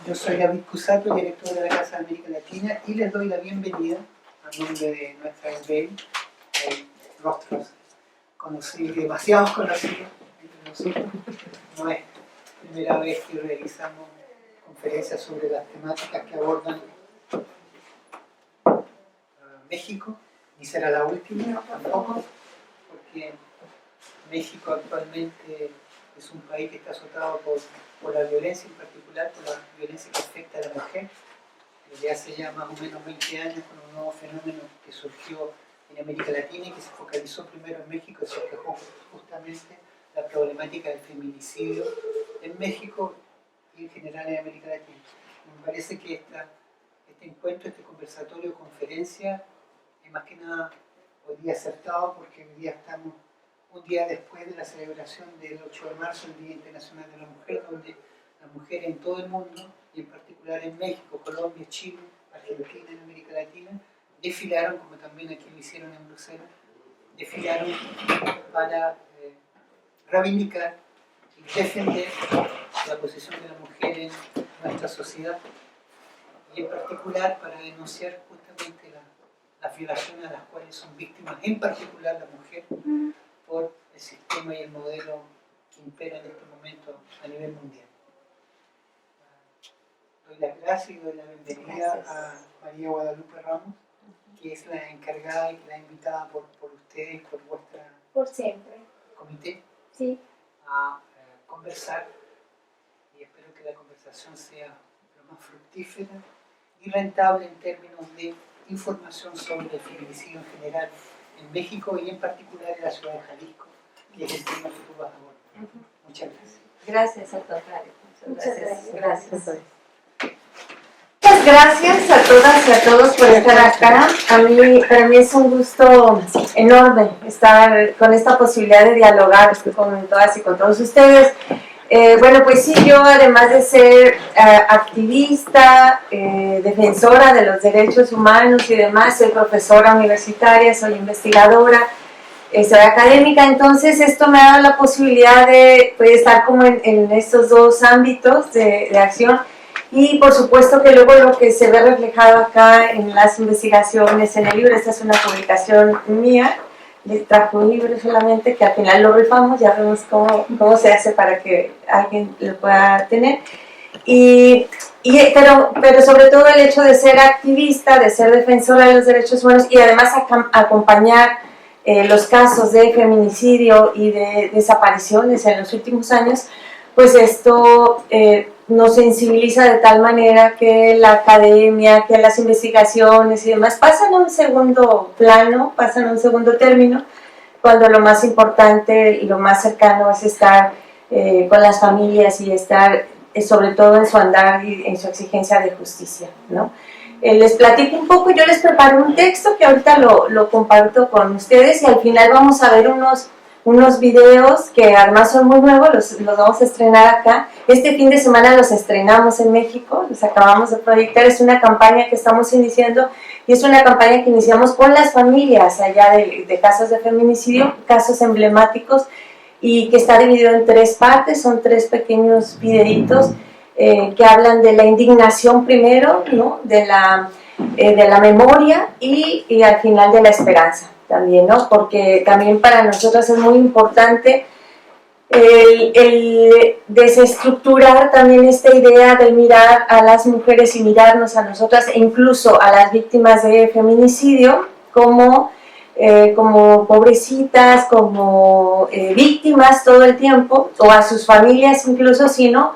Yo soy David Cusato, director de la Casa de América Latina, y les doy la bienvenida a nombre de nuestra EBEL, rostros conocidos, demasiados conocidos entre nosotros. No es la primera vez que realizamos conferencias sobre las temáticas que abordan México, ni será la última tampoco, porque México actualmente es un país que está azotado por la violencia, en particular por la violencia que afecta a la mujer. Desde hace ya más o menos 20 años, con un nuevo fenómeno que surgió en América Latina y que se focalizó primero en México, se reflejó justamente la problemática del feminicidio en México y en general en América Latina. Me parece que este encuentro, este conversatorio, conferencia, es más que nada hoy día acertado, porque hoy día estamos un día después de la celebración del 8 de marzo, el Día Internacional de la Mujer, donde las mujeres en todo el mundo, y en particular en México, Colombia, Chile, Argentina, en América Latina, desfilaron, como también aquí lo hicieron en Bruselas, desfilaron para reivindicar y defender la posición de la mujer en nuestra sociedad, y en particular para denunciar justamente las violaciones a las cuales son víctimas, en particular la mujer, por el sistema y el modelo que impera en este momento a nivel mundial. Doy las gracias y doy la bienvenida a María Guadalupe Ramos, que es la encargada y la invitada por ustedes, por vuestra comité, sí, a conversar, y espero que la conversación sea lo más fructífera y rentable en términos de información sobre el feminicidio en general en México y en particular en la ciudad de Jalisco, que es el tema que tú vas a abordar. Muchas gracias. gracias, al contrario. Muchas gracias. Gracias. Muchas gracias a todas y a todos por estar acá. Para mí es un gusto enorme estar con esta posibilidad de dialogar con todas y con todos ustedes. Bueno, pues sí, yo además de ser activista, defensora de los derechos humanos y demás, soy profesora universitaria, soy investigadora, soy académica, entonces esto me ha dado la posibilidad de estar como en estos dos ámbitos de acción. Y por supuesto que luego lo que se ve reflejado acá en las investigaciones, en el libro, esta es una publicación mía, les trajo un libro solamente que al final lo rifamos, ya vemos cómo se hace para que alguien lo pueda tener. Pero sobre todo el hecho de ser activista, de ser defensora de los derechos humanos y además acompañar los casos de feminicidio y de desapariciones en los últimos años, pues esto nos sensibiliza de tal manera que la academia, que las investigaciones y demás pasan a un segundo plano, pasan a un segundo término, cuando lo más importante y lo más cercano es estar con las familias y estar sobre todo en su andar y en su exigencia de justicia, ¿no? Les platico un poco, yo les preparé un texto que ahorita lo comparto con ustedes y al final vamos a ver unos videos que además son muy nuevos, los vamos a estrenar acá. Este fin de semana los estrenamos en México, los acabamos de proyectar, es una campaña que estamos iniciando y es una campaña que iniciamos con las familias allá de casos de feminicidio, casos emblemáticos, y que está dividido en 3 partes, son 3 pequeños videitos que hablan de la indignación primero, ¿no? de la memoria y al final de la esperanza también, ¿no? Porque también para nosotros es muy importante el desestructurar también esta idea de mirar a las mujeres y mirarnos a nosotras e incluso a las víctimas de feminicidio como pobrecitas, como víctimas todo el tiempo, o a sus familias incluso, sino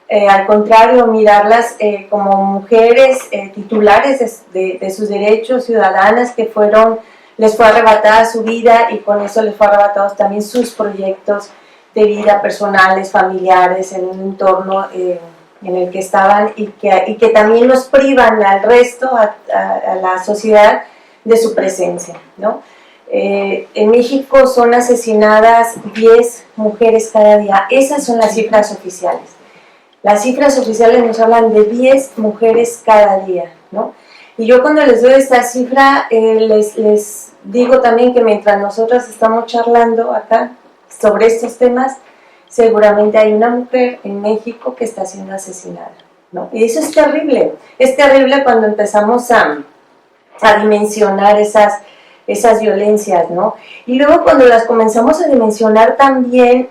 al contrario, mirarlas como mujeres titulares de sus derechos, ciudadanas que les fue arrebatada su vida y con eso les fue arrebatados también sus proyectos de vida personales, familiares, en un entorno en el que estaban y que también los privan al resto, a la sociedad, de su presencia, ¿no? En México son asesinadas 10 mujeres cada día, esas son las cifras oficiales. Las cifras oficiales nos hablan de 10 mujeres cada día, ¿no? Y yo cuando les doy esta cifra, les digo también que mientras nosotras estamos charlando acá sobre estos temas, seguramente hay una mujer en México que está siendo asesinada, ¿no? Y eso es terrible cuando empezamos a dimensionar esas violencias, ¿no? Y luego cuando las comenzamos a dimensionar también,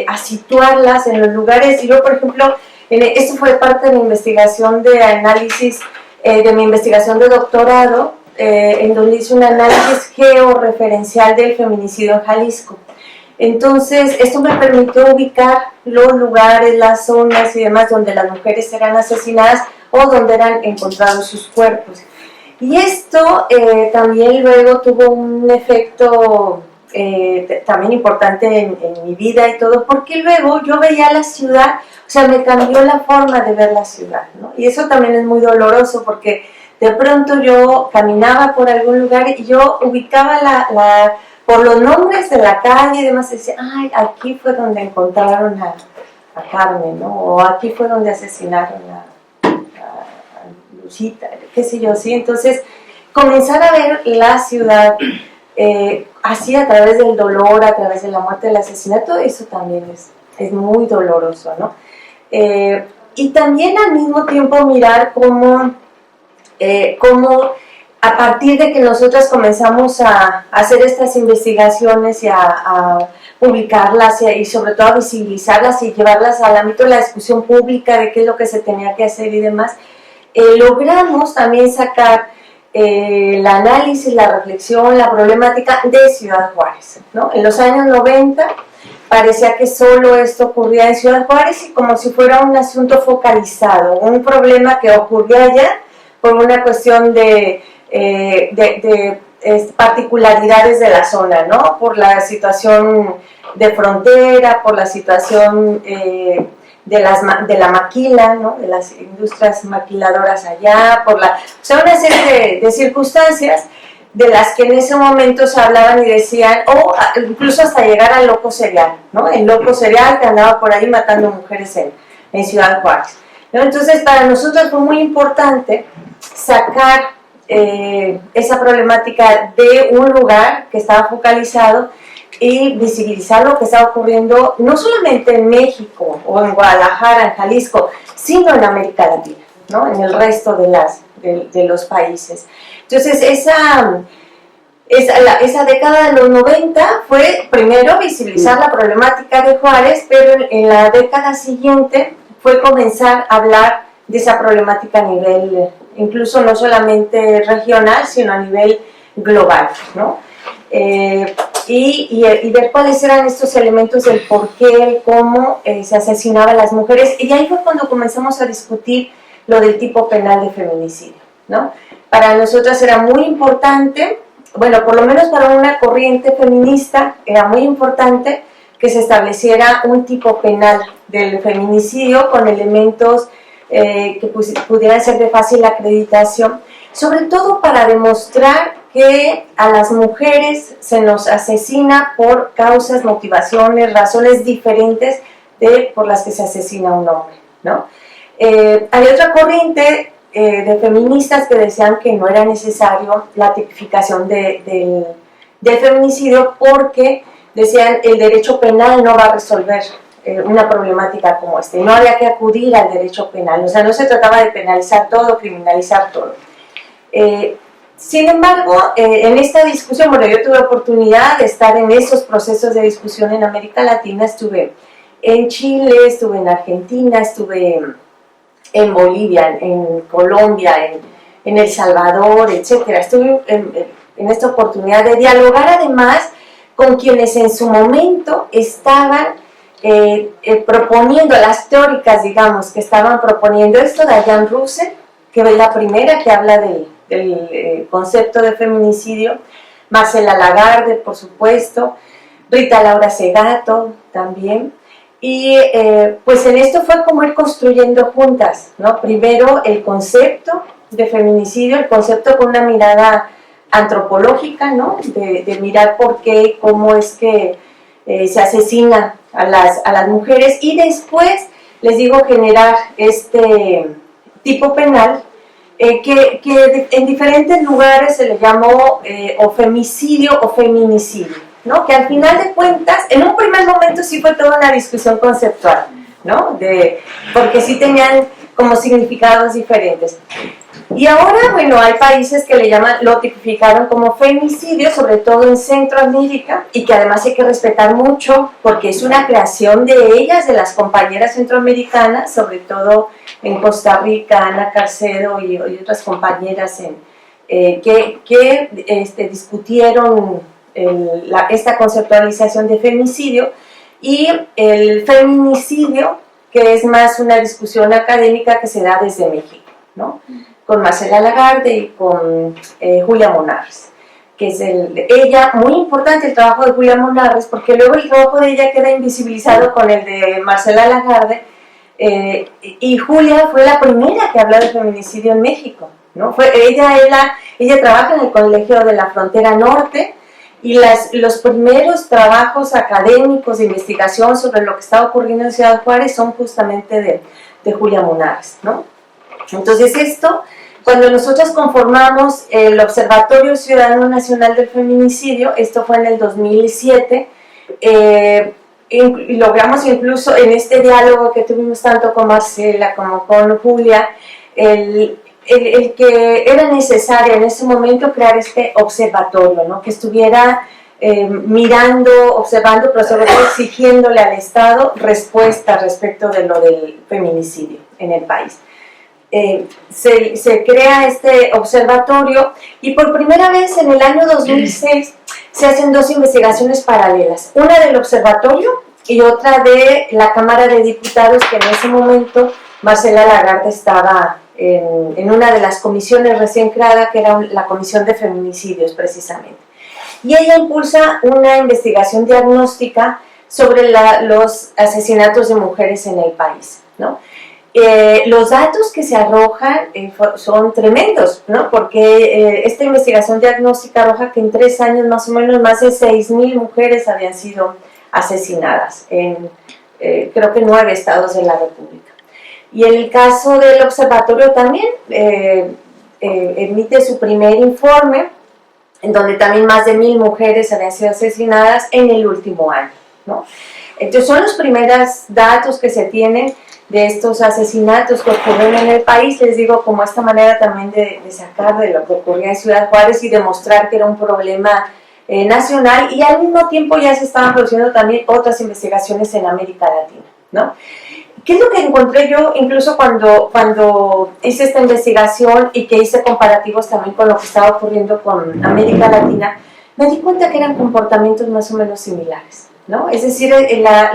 a situarlas en los lugares, y yo por ejemplo, esto fue parte de mi investigación de análisis, de mi investigación de doctorado, en donde hice un análisis georreferencial del feminicidio en Jalisco. Entonces, esto me permitió ubicar los lugares, las zonas y demás donde las mujeres eran asesinadas o donde eran encontrados sus cuerpos. Y esto también luego tuvo un efecto también importante en mi vida y todo, porque luego yo veía la ciudad, o sea, me cambió la forma de ver la ciudad, ¿no? Y eso también es muy doloroso porque de pronto yo caminaba por algún lugar y yo ubicaba por los nombres de la calle y demás, decía, ay, aquí fue donde encontraron a Carmen, ¿no? O aquí fue donde asesinaron a Lucita, qué sé yo, ¿sí? Entonces, comenzar a ver la ciudad así a través del dolor, a través de la muerte, del asesinato, eso también es muy doloroso, ¿no? Y también al mismo tiempo mirar cómo a partir de que nosotras comenzamos a hacer estas investigaciones y a publicarlas y sobre todo a visibilizarlas y llevarlas al ámbito de la discusión pública de qué es lo que se tenía que hacer y demás, logramos también sacar el análisis, la reflexión, la problemática de Ciudad Juárez, ¿no? En los años 90 parecía que solo esto ocurría en Ciudad Juárez y como si fuera un asunto focalizado, un problema que ocurría allá por una cuestión de particularidades de la zona, ¿no? Por la situación de frontera, por la situación de la maquila, ¿no? De las industrias maquiladoras allá, o sea, una serie de circunstancias de las que en ese momento se hablaban y decían, o incluso hasta llegar al loco serial, ¿no? El loco serial que andaba por ahí matando mujeres en Ciudad Juárez, ¿no? Entonces, para nosotros fue muy importante sacar esa problemática de un lugar que estaba focalizado y visibilizar lo que estaba ocurriendo no solamente en México o en Guadalajara, en Jalisco, sino en América Latina, ¿no? En el resto de los países. Entonces, esa década de los 90 fue primero visibilizar la problemática de Juárez, pero en la década siguiente fue comenzar a hablar de esa problemática a nivel, incluso no solamente regional, sino a nivel global, ¿no? Y ver cuáles eran estos elementos del por qué, cómo se asesinaban a las mujeres. Y ahí fue cuando comenzamos a discutir lo del tipo penal de feminicidio, ¿no? Para nosotras era muy importante, bueno, por lo menos para una corriente feminista, era muy importante que se estableciera un tipo penal del feminicidio con elementos que pudieran ser de fácil acreditación, sobre todo para demostrar que a las mujeres se nos asesina por causas, motivaciones, razones diferentes por las que se asesina a un hombre, ¿no? Hay otra corriente de feministas que decían que no era necesario la tipificación del feminicidio porque decían el derecho penal no va a resolver una problemática como esta, no había que acudir al derecho penal, o sea, no se trataba de penalizar todo, criminalizar todo. Sin embargo, en esta discusión, bueno, yo tuve oportunidad de estar en esos procesos de discusión en América Latina, estuve en Chile, estuve en Argentina, estuve en Bolivia, en Colombia, en El Salvador, etcétera. Estuve en esta oportunidad de dialogar además con quienes en su momento estaban proponiendo, las teóricas, digamos, que estaban proponiendo esto, Diane Russell, que es la primera que habla del concepto de feminicidio, Marcela Lagarde, por supuesto, Rita Laura Segato también, y pues en esto fue como ir construyendo juntas, ¿no? Primero el concepto de feminicidio, el concepto con una mirada antropológica, ¿no? De mirar por qué, cómo es que se asesina a las mujeres, y después, les digo, generar este tipo penal que en diferentes lugares se le llamó o femicidio o feminicidio, ¿no? Que al final de cuentas, en un primer momento sí fue toda una discusión conceptual, ¿no? Porque sí tenían como significados diferentes. Y ahora, bueno, hay países que lo tipificaron como femicidio, sobre todo en Centroamérica, y que además hay que respetar mucho porque es una creación de ellas, de las compañeras centroamericanas, sobre todo en Costa Rica, Ana Carcedo y otras compañeras que discutieron esta conceptualización de femicidio, y el feminicidio, que es más una discusión académica que se da desde México, ¿no? Con Marcela Lagarde y con Julia Monarres, que es ella, muy importante el trabajo de Julia Monarres, porque luego el trabajo de ella queda invisibilizado con el de Marcela Lagarde, y Julia fue la primera que habló de feminicidio en México, ¿no? Ella trabaja en el Colegio de la Frontera Norte, y los primeros trabajos académicos de investigación sobre lo que estaba ocurriendo en Ciudad Juárez son justamente de Julia Monarres, ¿no? Entonces cuando nosotros conformamos el Observatorio Ciudadano Nacional del Feminicidio, esto fue en el 2007, y logramos incluso en este diálogo que tuvimos tanto con Marcela como con Julia, el que era necesario en ese momento crear este observatorio, ¿no? Que estuviera mirando, observando, pero sobre todo exigiéndole al Estado respuesta respecto de lo del feminicidio en el país. Se crea este observatorio, y por primera vez en el año 2006 se hacen dos investigaciones paralelas, una del observatorio y otra de la Cámara de Diputados, que en ese momento Marcela Lagarde estaba en una de las comisiones recién creada, que era la Comisión de Feminicidios precisamente, y ella impulsa una investigación diagnóstica sobre los asesinatos de mujeres en el país, ¿no? Los datos que se arrojan son tremendos, ¿no? Porque esta investigación diagnóstica arroja que en 3 años más o menos más de 6,000 mujeres habían sido asesinadas en creo que 9 estados de la República. Y el caso del observatorio también emite su primer informe, en donde también más de 1,000 mujeres habían sido asesinadas en el último año, ¿no? Entonces son los primeros datos que se tienen de estos asesinatos que ocurren en el país, les digo, como esta manera también de sacar de lo que ocurría en Ciudad Juárez y demostrar que era un problema nacional, y al mismo tiempo ya se estaban produciendo también otras investigaciones en América Latina, ¿no? ¿Qué es lo que encontré yo incluso cuando hice esta investigación y que hice comparativos también con lo que estaba ocurriendo con América Latina? Me di cuenta que eran comportamientos más o menos similares, ¿no? Es decir,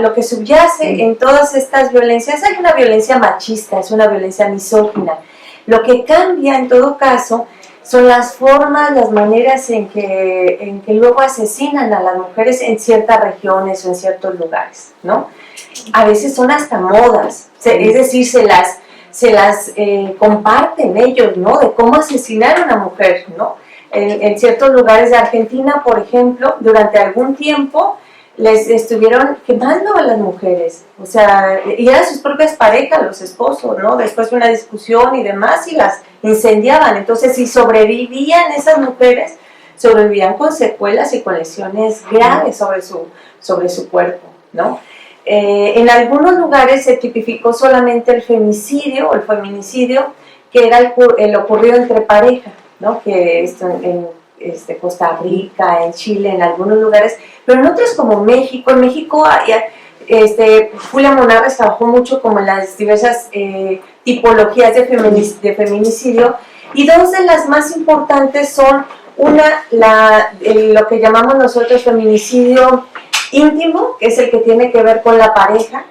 lo que subyace en todas estas violencias, hay una violencia machista, es una violencia misógina. Lo que cambia en todo caso son las formas, las maneras en que luego asesinan a las mujeres en ciertas regiones o en ciertos lugares, ¿no? A veces son hasta modas, es decir, se las comparten ellos, ¿no? De cómo asesinar a una mujer, ¿no? En ciertos lugares de Argentina, por ejemplo, durante algún tiempo les estuvieron quemando a las mujeres, o sea, y eran sus propias parejas, los esposos, ¿no? Después de una discusión y demás, y las incendiaban. Entonces, si sobrevivían esas mujeres, sobrevivían con secuelas y con lesiones graves sobre su cuerpo, ¿no? En algunos lugares se tipificó solamente el femicidio o el feminicidio, que era el ocurrido entre pareja, ¿no? Que esto en Costa Rica, en Chile, en algunos lugares, pero en otros como México. En México Julia Monarres trabajó mucho como en las diversas tipologías de feminicidio, y dos de las más importantes son lo que llamamos nosotros feminicidio íntimo, que es el que tiene que ver con la pareja,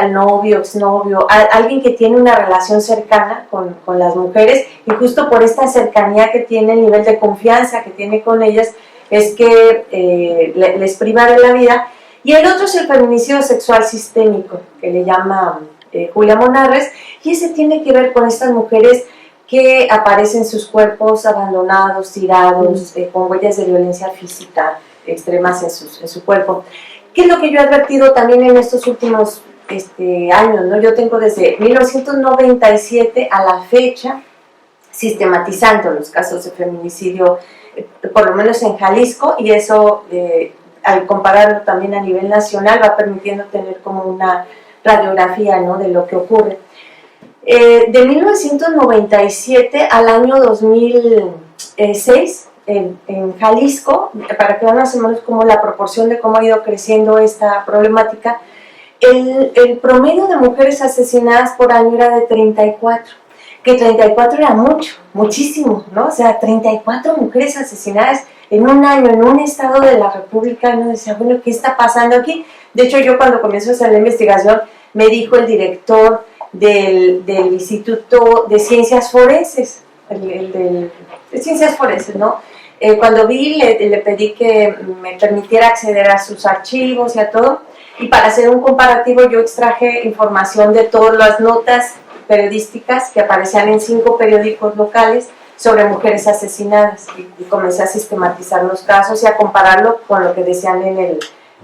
el novio, exnovio, alguien que tiene una relación cercana con las mujeres, y justo por esta cercanía que tiene, el nivel de confianza que tiene con ellas, es que les priva de la vida. Y el otro es el feminicidio sexual sistémico, que le llama Julia Monarres, y ese tiene que ver con estas mujeres que aparecen sus cuerpos abandonados, tirados, con huellas de violencia física extremas en su cuerpo. ¿Qué es lo que yo he advertido también en estos últimos años, ¿no? Yo tengo desde 1997 a la fecha sistematizando los casos de feminicidio, por lo menos en Jalisco, y eso, al compararlo también a nivel nacional, va permitiendo tener como una radiografía, ¿no? De lo que ocurre. De 1997 al año 2006, en Jalisco, para que vean más o menos como la proporción de cómo ha ido creciendo esta problemática, el promedio de mujeres asesinadas por año era de 34, que 34 era mucho, muchísimo, ¿no? O sea, 34 mujeres asesinadas en un año, en un estado de la República. Uno decía, bueno, ¿qué está pasando aquí? De hecho, yo cuando comienzo a hacer la investigación, me dijo el director del Instituto de Ciencias Forenses, de Ciencias Forenses, ¿no? Cuando vi, le pedí que me permitiera acceder a sus archivos y a todo, y para hacer un comparativo yo extraje información de todas las notas periodísticas que aparecían en 5 periódicos locales sobre mujeres asesinadas, y comencé a sistematizar los casos y a compararlo con lo que decían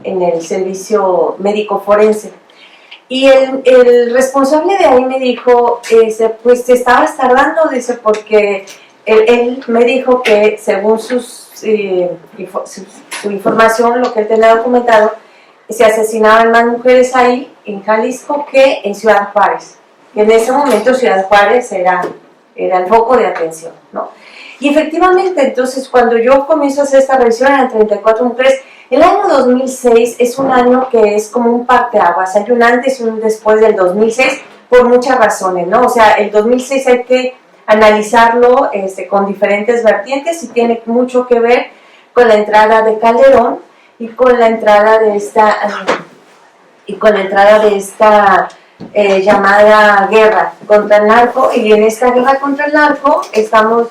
en el servicio médico forense. Y el responsable de ahí me dijo, pues te estabas tardando, dice, porque él me dijo que según su información, lo que él tenía documentado, se asesinaban más mujeres ahí en Jalisco que en Ciudad Juárez. Y en ese momento Ciudad Juárez era el foco de atención, ¿no? Y efectivamente, entonces, cuando yo comienzo a hacer esta revisión, eran 34 mujeres. El año 2006 es un año que es como un parteaguas, hay un antes y un después del 2006 por muchas razones, ¿no? O sea, el 2006 hay que analizarlo con diferentes vertientes y tiene mucho que ver con la entrada de Calderón y con la entrada de esta llamada guerra contra el narco. Y en esta guerra contra el narco estamos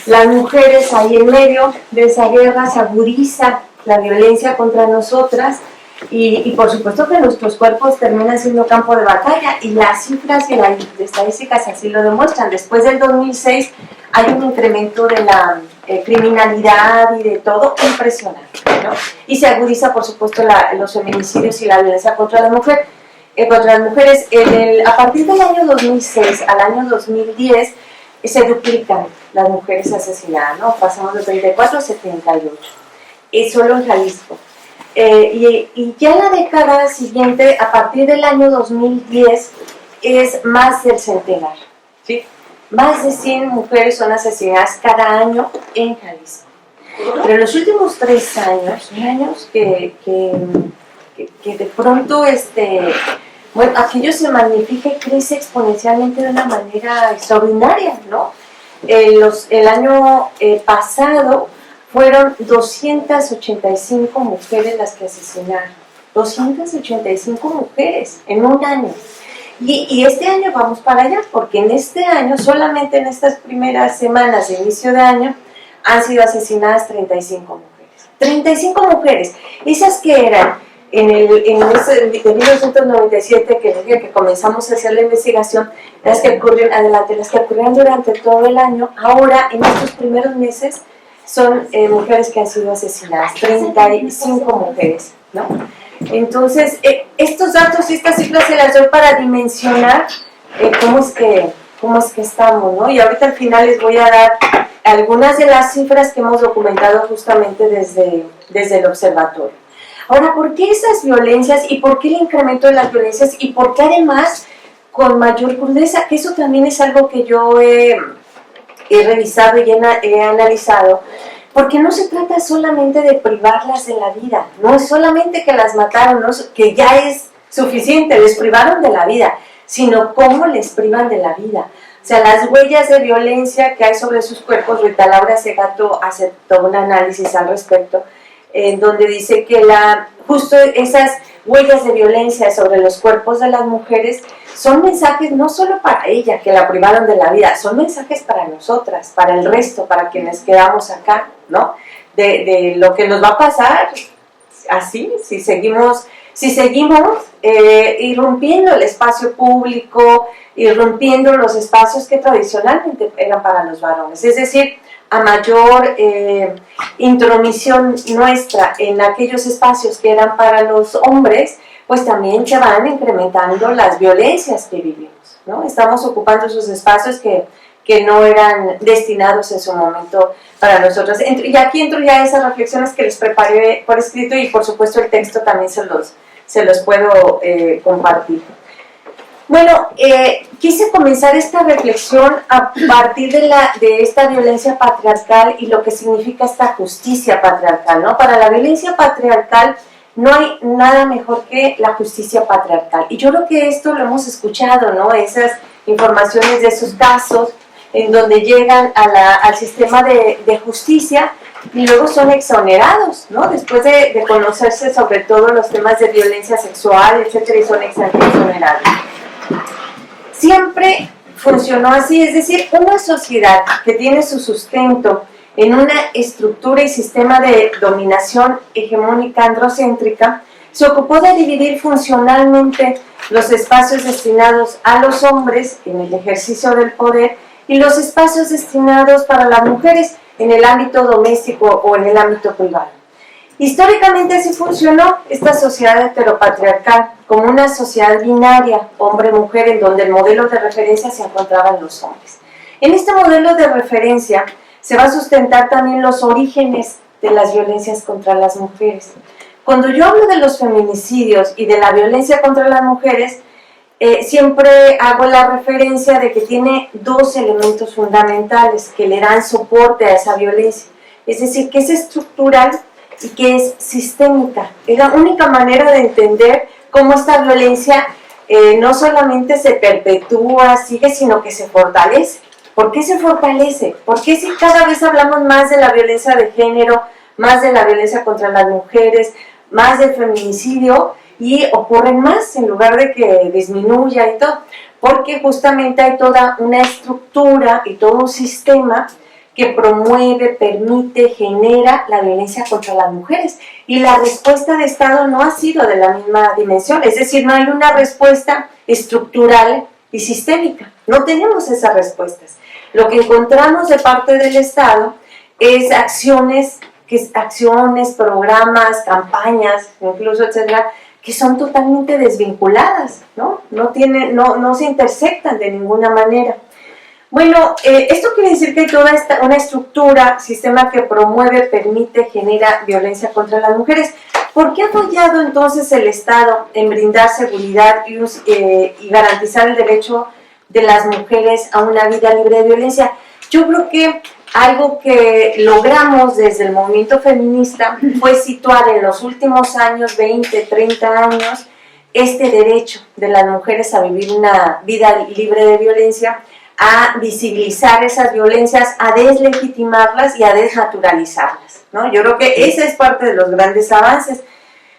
las mujeres ahí en medio de esa guerra, se agudiza la violencia contra nosotras y por supuesto que nuestros cuerpos terminan siendo campo de batalla, y las cifras y las estadísticas así lo demuestran. Después del 2006 hay un incremento de la criminalidad y de todo impresionante, ¿no? Y se agudiza por supuesto los feminicidios y la violencia contra la mujer. Contra las mujeres, a partir del año 2006 al año 2010 se duplican las mujeres asesinadas, ¿no? Pasamos de 34 a 78, solo en Jalisco. Y ya en la década siguiente, a partir del año 2010, es más del centenar, ¿sí? Más de 100 mujeres son asesinadas cada año en Jalisco. Pero en los últimos 3 años, son años que de pronto bueno, aquello se magnifica y crece exponencialmente de una manera extraordinaria, ¿no? El año pasado fueron 285 mujeres las que asesinaron. 285 mujeres en un año. Y este año vamos para allá, porque en este año, solamente en estas primeras semanas de inicio de año, han sido asesinadas 35 mujeres. 35 mujeres. Esas que eran en 1997, que comenzamos a hacer la investigación, las que ocurrieron durante todo el año, ahora en estos primeros meses son mujeres que han sido asesinadas, 35 mujeres, ¿no? Entonces, estos datos y estas cifras se las doy para dimensionar cómo es que estamos, ¿no? Y ahorita al final les voy a dar algunas de las cifras que hemos documentado justamente desde el observatorio. Ahora, ¿por qué esas violencias y por qué el incremento de las violencias y por qué además con mayor crudeza? Que eso también es algo que yo he revisado y he analizado, porque no se trata solamente de privarlas de la vida, no es solamente que las mataron, ¿no? Que ya es suficiente, les privaron de la vida, sino cómo les privan de la vida. O sea, las huellas de violencia que hay sobre sus cuerpos. Rita Laura Segato hace todo un análisis al respecto, en donde dice que justo esas huellas de violencia sobre los cuerpos de las mujeres son mensajes no solo para ella, que la privaron de la vida, son mensajes para nosotras, para el resto, para quienes quedamos acá, ¿no? De lo que nos va a pasar así, si seguimos irrumpiendo el espacio público, irrumpiendo los espacios que tradicionalmente eran para los varones. Es decir, a mayor intromisión nuestra en aquellos espacios que eran para los hombres, pues también se van incrementando las violencias que vivimos, ¿no? Estamos ocupando esos espacios que no eran destinados en su momento para nosotros. Y aquí entro ya a esas reflexiones que les preparé por escrito, y por supuesto el texto también se los puedo compartir. Bueno, quise comenzar esta reflexión a partir de esta violencia patriarcal y lo que significa esta justicia patriarcal, ¿no? Para la violencia patriarcal no hay nada mejor que la justicia patriarcal. Y yo creo que esto lo hemos escuchado, ¿no? Esas informaciones de esos casos en donde llegan al sistema de justicia y luego son exonerados, ¿no? Después de conocerse sobre todo los temas de violencia sexual, etcétera, y son exonerados. Siempre funcionó así, es decir, una sociedad que tiene su sustento en una estructura y sistema de dominación hegemónica androcéntrica, se ocupó de dividir funcionalmente los espacios destinados a los hombres en el ejercicio del poder y los espacios destinados para las mujeres en el ámbito doméstico o en el ámbito privado. Históricamente así funcionó esta sociedad heteropatriarcal, como una sociedad binaria, hombre-mujer, en donde el modelo de referencia se encontraban los hombres. En este modelo de referencia se va a sustentar también los orígenes de las violencias contra las mujeres. Cuando yo hablo de los feminicidios y de la violencia contra las mujeres, siempre hago la referencia de que tiene dos elementos fundamentales que le dan soporte a esa violencia. Es decir, que es estructural y que es sistémica. Es la única manera de entender cómo esta violencia no solamente se perpetúa, sigue, sino que se fortalece. ¿Por qué se fortalece? ¿Por qué si cada vez hablamos más de la violencia de género, más de la violencia contra las mujeres, más del feminicidio, y ocurren más en lugar de que disminuya y todo? Porque justamente hay toda una estructura y todo un sistema que promueve, permite, genera la violencia contra las mujeres. Y la respuesta de Estado no ha sido de la misma dimensión, es decir, no hay una respuesta estructural y sistémica. No tenemos esas respuestas. Lo que encontramos de parte del Estado es acciones, programas, campañas, incluso, etcétera, que son totalmente desvinculadas, ¿no? No se intersectan de ninguna manera. Bueno, esto quiere decir que hay toda una estructura, sistema que promueve, permite, genera violencia contra las mujeres. ¿Por qué ha fallado entonces el Estado en brindar seguridad y garantizar el derecho de las mujeres a una vida libre de violencia? Yo creo que algo que logramos desde el movimiento feminista fue situar en los últimos años, 20, 30 años, este derecho de las mujeres a vivir una vida libre de violencia, a visibilizar esas violencias, a deslegitimarlas y a desnaturalizarlas, ¿no? Yo creo que esa es parte de los grandes avances.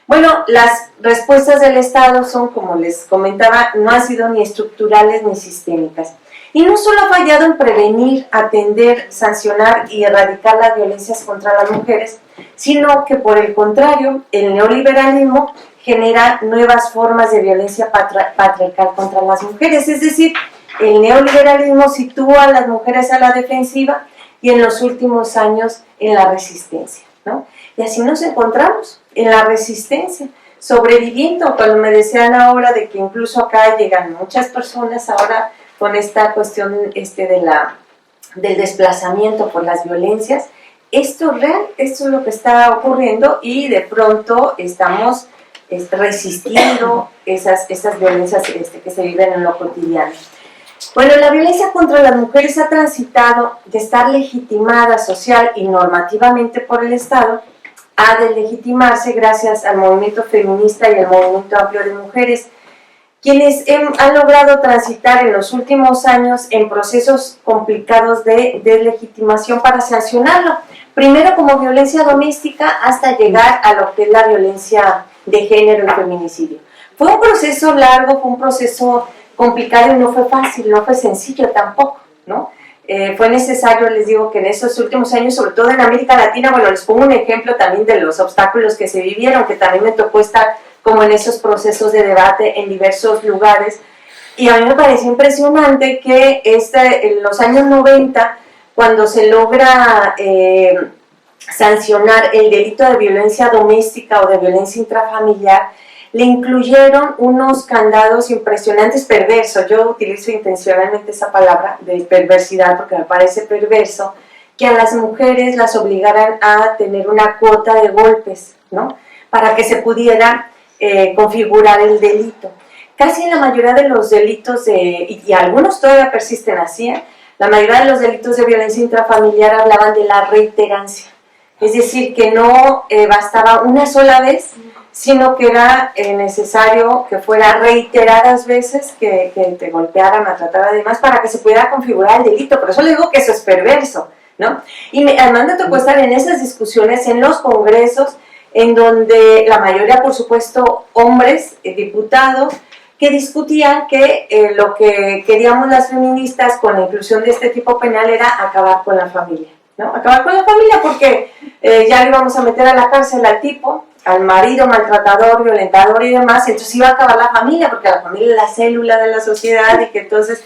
Bueno, las respuestas del Estado son, como les comentaba, no han sido ni estructurales ni sistémicas. Y no solo ha fallado en prevenir, atender, sancionar y erradicar las violencias contra las mujeres, sino que por el contrario, el neoliberalismo genera nuevas formas de violencia patriarcal contra las mujeres. Es decir, el neoliberalismo sitúa a las mujeres a la defensiva y en los últimos años en la resistencia, ¿no? Y así nos encontramos, en la resistencia, sobreviviendo. Cuando me decían ahora de que incluso acá llegan muchas personas ahora con esta cuestión del desplazamiento por las violencias, esto es real, esto es lo que está ocurriendo y de pronto estamos resistiendo esas violencias que se viven en lo cotidiano. Bueno, la violencia contra las mujeres ha transitado de estar legitimada social y normativamente por el Estado a deslegitimarse gracias al movimiento feminista y al movimiento amplio de mujeres, quienes han logrado transitar en los últimos años en procesos complicados de deslegitimación para sancionarlo, primero como violencia doméstica hasta llegar a lo que es la violencia de género y feminicidio. Fue un proceso largo, fue un proceso complicado y no fue fácil, no fue sencillo tampoco, ¿no? Fue necesario, les digo, que en esos últimos años, sobre todo en América Latina, bueno, les pongo un ejemplo también de los obstáculos que se vivieron, que también me tocó estar como en esos procesos de debate en diversos lugares, y a mí me pareció impresionante que en los años 90, cuando se logra sancionar el delito de violencia doméstica o de violencia intrafamiliar, le incluyeron unos candados impresionantes, perversos. Yo utilizo intencionalmente esa palabra de perversidad porque me parece perverso, que a las mujeres las obligaran a tener una cuota de golpes, ¿no? Para que se pudiera configurar el delito. casi en la mayoría de los delitos, y algunos todavía persisten así, la mayoría de los delitos de violencia intrafamiliar hablaban de la reiterancia. Es decir, que no bastaba una sola vez, sino que era necesario que fuera reiteradas veces que te golpeara, maltratara además para que se pudiera configurar el delito. Por eso le digo que eso es perverso, ¿no? Y además me tocó estar en esas discusiones en los congresos, en donde la mayoría, por supuesto, hombres, diputados, que discutían que lo que queríamos las feministas con la inclusión de este tipo penal era acabar con la familia, ¿no? Acabar con la familia porque ya le íbamos a meter a la cárcel al tipo, al marido maltratador, violentador y demás, entonces iba a acabar la familia, porque la familia es la célula de la sociedad y que entonces...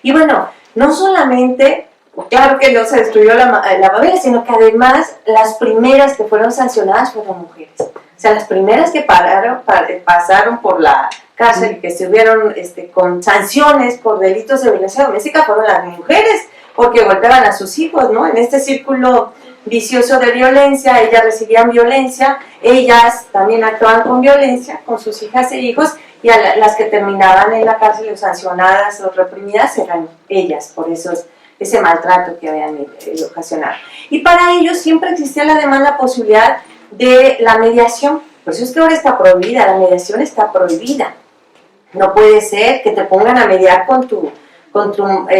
Y bueno, no solamente, claro que no se destruyó la familia, sino que además las primeras que fueron sancionadas fueron mujeres. O sea, las primeras que pasaron por la cárcel y que estuvieron con sanciones por delitos de violencia doméstica fueron las mujeres, porque golpeaban a sus hijos, ¿no? En este círculo vicioso de violencia, ellas recibían violencia, ellas también actuaban con violencia con sus hijas e hijos, y a las que terminaban en la cárcel o sancionadas o reprimidas eran ellas, por eso ese maltrato que habían ocasionado. Y para ellos siempre existía además la posibilidad de la mediación, por eso es que ahora está prohibida, la mediación está prohibida. No puede ser que te pongan a mediar con tu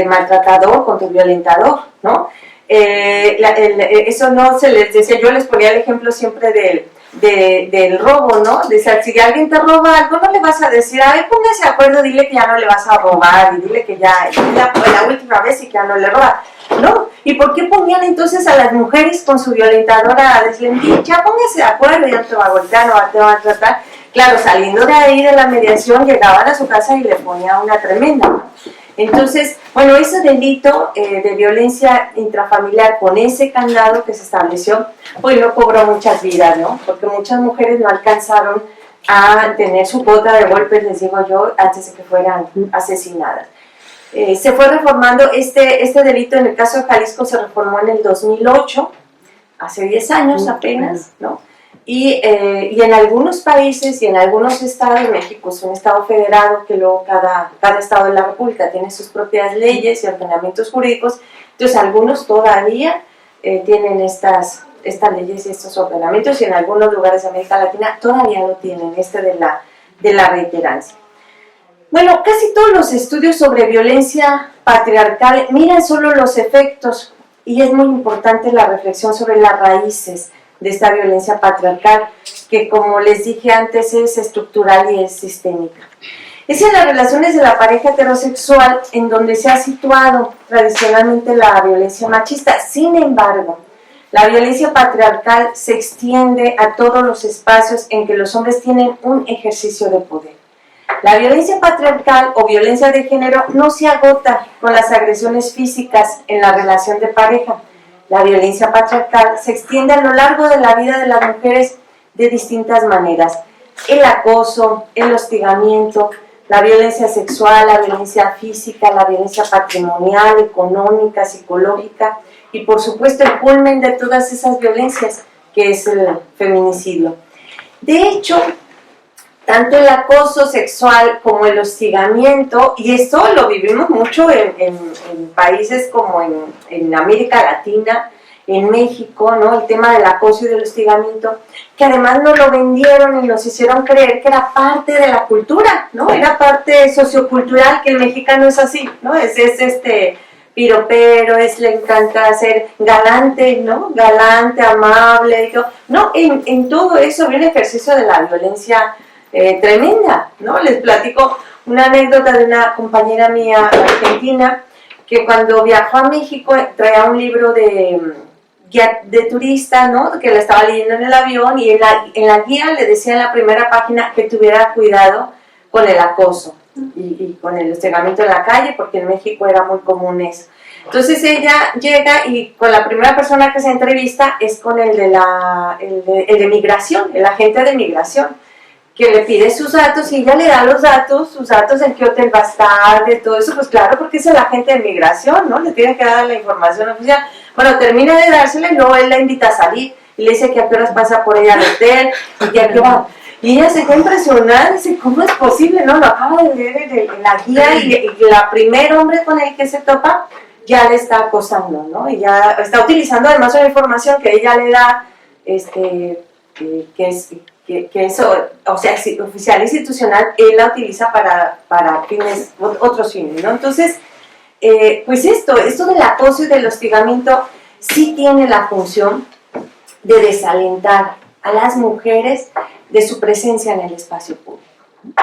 maltratador, con tu violentador, ¿no? Eso no se les decía, yo les ponía el ejemplo siempre del robo, ¿no? De, si alguien te roba algo, no le vas a decir, a ver, póngase de acuerdo, dile que ya no le vas a robar, y dile que ya la última vez y que ya no le roba, ¿no? ¿Y por qué ponían entonces a las mujeres con su violentadora a decirle, ya póngase de acuerdo, ya no te va a golpear, no te va a tratar? Claro, saliendo de ahí de la mediación, llegaban a su casa y le ponía una tremenda, ¿no? Entonces, bueno, ese delito de violencia intrafamiliar con ese candado que se estableció, pues no cobró muchas vidas, ¿no? Porque muchas mujeres no alcanzaron a tener su cuota de golpes, les digo yo, antes de que fueran asesinadas. Se fue reformando este delito, en el caso de Jalisco se reformó en el 2008, hace 10 años apenas, ¿no? Y en algunos países y en algunos estados, México es un estado federado que luego cada estado de la república tiene sus propias leyes y ordenamientos jurídicos, entonces algunos todavía tienen estas leyes y estos ordenamientos, y en algunos lugares de América Latina todavía lo tienen, de la reiterancia. Bueno, casi todos los estudios sobre violencia patriarcal miran solo los efectos, y es muy importante la reflexión sobre las raíces de esta violencia patriarcal, que como les dije antes es estructural y es sistémica. Es en las relaciones de la pareja heterosexual en donde se ha situado tradicionalmente la violencia machista. Sin embargo, la violencia patriarcal se extiende a todos los espacios en que los hombres tienen un ejercicio de poder. La violencia patriarcal o violencia de género no se agota con las agresiones físicas en la relación de pareja. La violencia patriarcal se extiende a lo largo de la vida de las mujeres de distintas maneras. El acoso, el hostigamiento, la violencia sexual, la violencia física, la violencia patrimonial, económica, psicológica y por supuesto el culmen de todas esas violencias que es el feminicidio. De hecho, tanto el acoso sexual como el hostigamiento, y esto lo vivimos mucho en países como en América Latina, en México, ¿no? El tema del acoso y del hostigamiento, que además nos lo vendieron y nos hicieron creer que era parte de la cultura, ¿no? Era parte sociocultural, que el mexicano es así, ¿no? Es piropero, le encanta ser galante, ¿no? Galante, amable, y todo. No, en todo eso había un ejercicio de la violencia tremenda, ¿no? Les platico una anécdota de una compañera mía argentina que cuando viajó a México traía un libro de turista, ¿no? Que la estaba leyendo en el avión, y en la guía le decía en la primera página que tuviera cuidado con el acoso y con el hostigamiento en la calle, porque en México era muy común eso. Entonces ella llega y con la primera persona que se entrevista es con el de migración, el agente de migración, que le pide sus datos, y ella le da sus datos en qué hotel va a estar, de todo eso, pues claro, porque es el agente de migración, ¿no? Le tienen que dar la información oficial. Bueno, termina de dársela y luego él la invita a salir y le dice que a qué horas pasa por ella al hotel y que a qué va. Y ella se quedó impresionada, dice, ¿cómo es posible? No, lo acaba de leer en la guía y la primer hombre con el que se topa ya le está acosando, ¿no? Y ya está utilizando además una información que ella le da, que es o sea, oficial institucional, él la utiliza para fines, otros fines, ¿no? Entonces, pues esto del acoso y del hostigamiento sí tiene la función de desalentar a las mujeres de su presencia en el espacio público,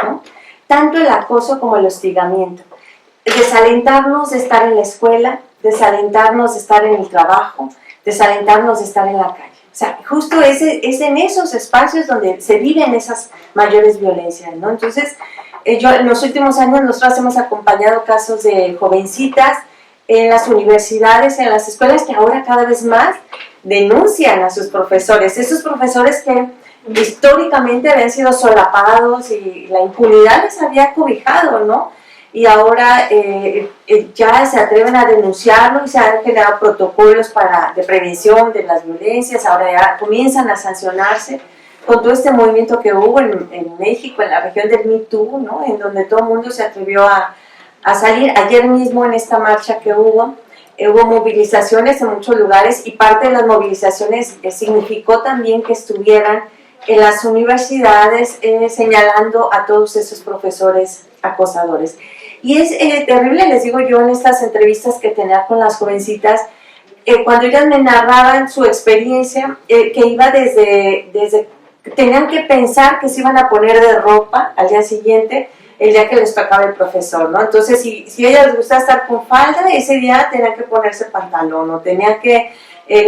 ¿no? Tanto el acoso como el hostigamiento. Desalentarnos de estar en la escuela, desalentarnos de estar en el trabajo, desalentarnos de estar en la calle. O sea, justo es en esos espacios donde se viven esas mayores violencias, ¿no? Entonces, yo en los últimos años nosotros hemos acompañado casos de jovencitas en las universidades, en las escuelas, que ahora cada vez más denuncian a sus profesores, esos profesores que históricamente habían sido solapados y la impunidad les había cobijado, ¿no? Y ahora ya se atreven a denunciarlo y se han generado protocolos de prevención de las violencias, ahora ya comienzan a sancionarse con todo este movimiento que hubo en México, en la región del Me Too, ¿no? En donde todo el mundo se atrevió a salir. Ayer mismo en esta marcha que hubo movilizaciones en muchos lugares y parte de las movilizaciones significó también que estuvieran en las universidades señalando a todos esos profesores acosadores. Y es terrible, les digo yo, en estas entrevistas que tenía con las jovencitas, cuando ellas me narraban su experiencia, que iba desde tenían que pensar que se iban a poner de ropa al día siguiente, el día que les tocaba el profesor, ¿no? Entonces, si a ellas les gusta estar con falda, ese día tenían que ponerse pantalón, o tenían que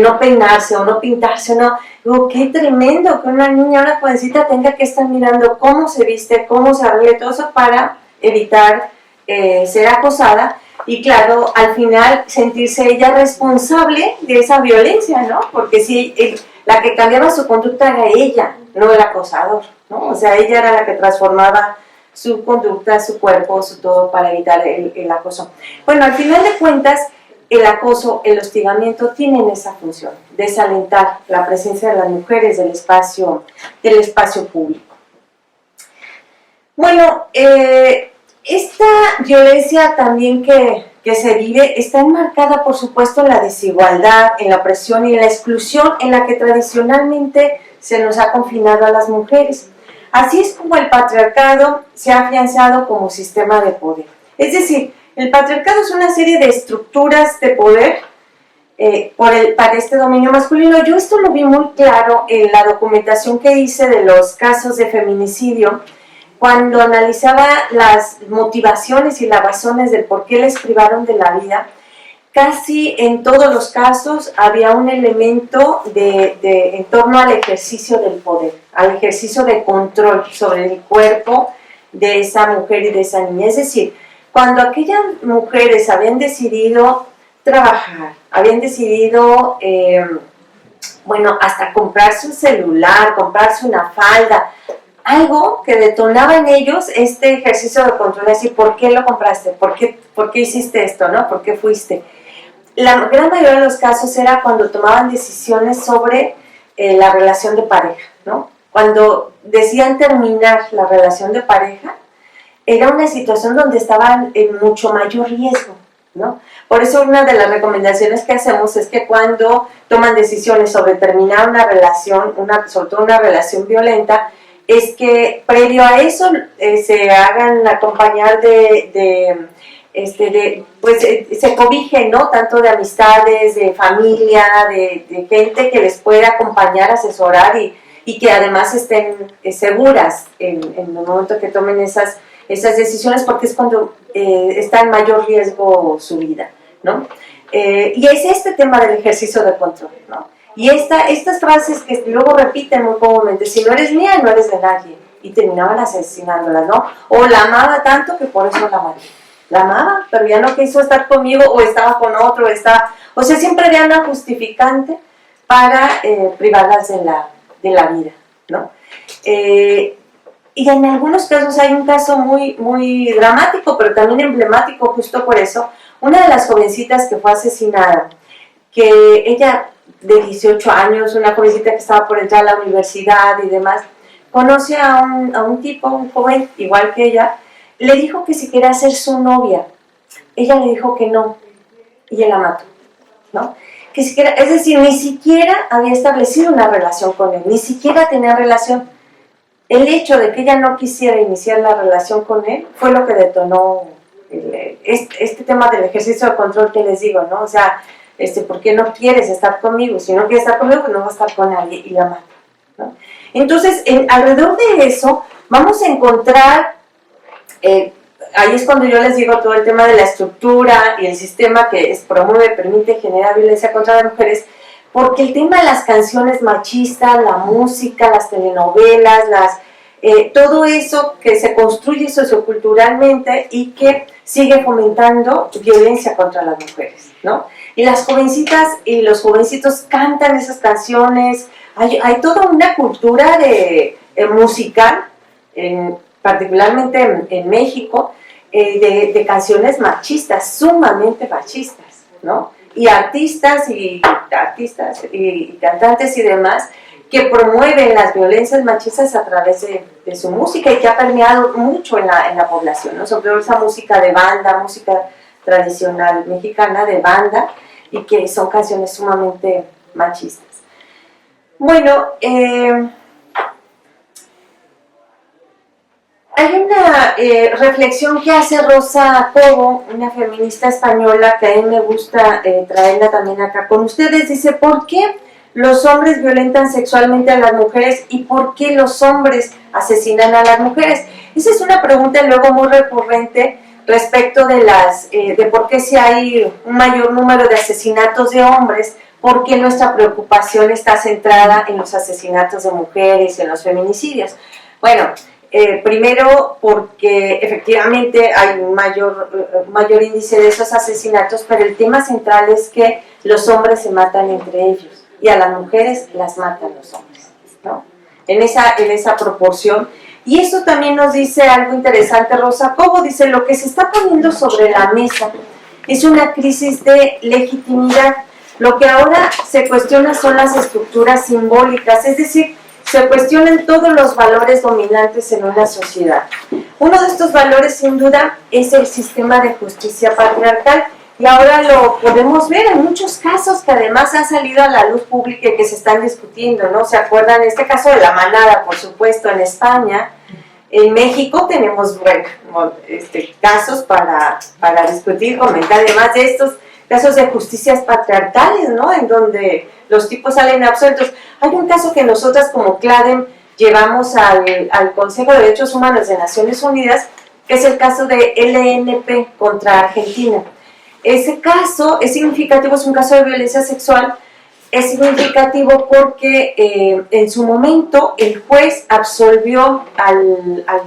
no peinarse, o no pintarse, ¿no? Digo, qué tremendo que una niña, una jovencita tenga que estar mirando cómo se viste, cómo se arregla, todo eso para evitar ser acosada, y claro, al final sentirse ella responsable de esa violencia, ¿no? Porque si la que cambiaba su conducta era ella, no el acosador, ¿no? O sea, ella era la que transformaba su conducta, su cuerpo, su todo para evitar el acoso. Bueno, al final de cuentas, el acoso, el hostigamiento tienen esa función, desalentar la presencia de las mujeres del espacio público. Bueno, esta violencia también que se vive está enmarcada, por supuesto, en la desigualdad, en la opresión y en la exclusión en la que tradicionalmente se nos ha confinado a las mujeres. Así es como el patriarcado se ha afianzado como sistema de poder. Es decir, el patriarcado es una serie de estructuras de poder para este dominio masculino. Yo esto lo vi muy claro en la documentación que hice de los casos de feminicidio, cuando analizaba las motivaciones y las razones del por qué les privaron de la vida. Casi en todos los casos había un elemento en torno al ejercicio del poder, al ejercicio de control sobre el cuerpo de esa mujer y de esa niña. Es decir, cuando aquellas mujeres habían decidido trabajar, habían decidido, hasta comprarse un celular, comprarse una falda, algo que detonaba en ellos este ejercicio de control, es decir, ¿por qué lo compraste? ¿Por qué hiciste esto? ¿No? ¿Por qué fuiste? La gran mayoría de los casos era cuando tomaban decisiones sobre la relación de pareja, ¿no? Cuando decían terminar la relación de pareja, era una situación donde estaban en mucho mayor riesgo, ¿no? Por eso una de las recomendaciones que hacemos es que cuando toman decisiones sobre terminar una relación, sobre todo una relación violenta, es que previo a eso se hagan acompañar se cobijen, ¿no? Tanto de amistades, de familia, de gente que les pueda acompañar, asesorar y que además estén seguras en el momento que tomen esas decisiones, porque es cuando está en mayor riesgo su vida, ¿no? Y es este tema del ejercicio de control, ¿no? Y estas frases que luego repiten muy comúnmente, si no eres mía, no eres de nadie, y terminaban asesinándola, ¿no? O la amaba tanto que por eso la maté. La amaba, pero ya no quiso estar conmigo, o estaba con otro, o sea, siempre había una justificante para privarlas de la vida, ¿no? Y en algunos casos hay un caso muy, muy dramático, pero también emblemático justo por eso. Una de las jovencitas que fue asesinada, que ella de 18 años, una jovencita que estaba por entrar a la universidad y demás, conoce a un tipo, un joven, igual que ella, le dijo que si quería ser su novia. Ella le dijo que no, y él la mató, ¿no? Que siquiera, es decir, ni siquiera había establecido una relación con él, ni siquiera tenía relación. El hecho de que ella no quisiera iniciar la relación con él fue lo que detonó este tema del ejercicio de control que les digo, ¿no? O sea, ¿por qué no quieres estar conmigo? Si no quieres estar conmigo, pues no va a estar con nadie, y la mata, ¿no? Entonces, alrededor de eso, vamos a encontrar, ahí es cuando yo les digo todo el tema de la estructura y el sistema que promueve, permite, genera violencia contra las mujeres, porque el tema de las canciones machistas, la música, las telenovelas, todo eso que se construye socioculturalmente y que sigue fomentando violencia contra las mujeres, ¿no? Y las jovencitas y los jovencitos cantan esas canciones, hay toda una cultura musical, particularmente en México, de canciones machistas, sumamente machistas, ¿no? Y artistas y cantantes y demás que promueven las violencias machistas a través de su música y que ha permeado mucho en la población, ¿no? Sobre todo esa música de banda, música tradicional mexicana de banda, y que son canciones sumamente machistas. Bueno, hay una reflexión que hace Rosa Cobo, una feminista española, que a mí me gusta traerla también acá con ustedes. Dice, ¿por qué los hombres violentan sexualmente a las mujeres y por qué los hombres asesinan a las mujeres? Esa es una pregunta luego muy recurrente respecto de por qué si hay un mayor número de asesinatos de hombres, por qué nuestra preocupación está centrada en los asesinatos de mujeres, en los feminicidios. Bueno, primero porque efectivamente hay un mayor índice de esos asesinatos, pero el tema central es que los hombres se matan entre ellos y a las mujeres las matan los hombres, ¿no? En esa proporción. Y eso también nos dice algo interesante Rosa Cobo, dice, lo que se está poniendo sobre la mesa es una crisis de legitimidad. Lo que ahora se cuestiona son las estructuras simbólicas, es decir, se cuestionan todos los valores dominantes en una sociedad. Uno de estos valores, sin duda, es el sistema de justicia patriarcal, y ahora lo podemos ver en muchos casos que además han salido a la luz pública y que se están discutiendo, ¿no? ¿Se acuerdan? Este caso de la manada, por supuesto, en España. En México tenemos, bueno, casos para discutir, comentar, además de estos casos de justicias patriarcales, ¿no? En donde los tipos salen absueltos. Hay un caso que nosotras como CLADEM llevamos al Consejo de Derechos Humanos de Naciones Unidas, que es el caso de LNP contra Argentina. Ese caso es significativo, es un caso de violencia sexual, es significativo porque en su momento el juez absolvió al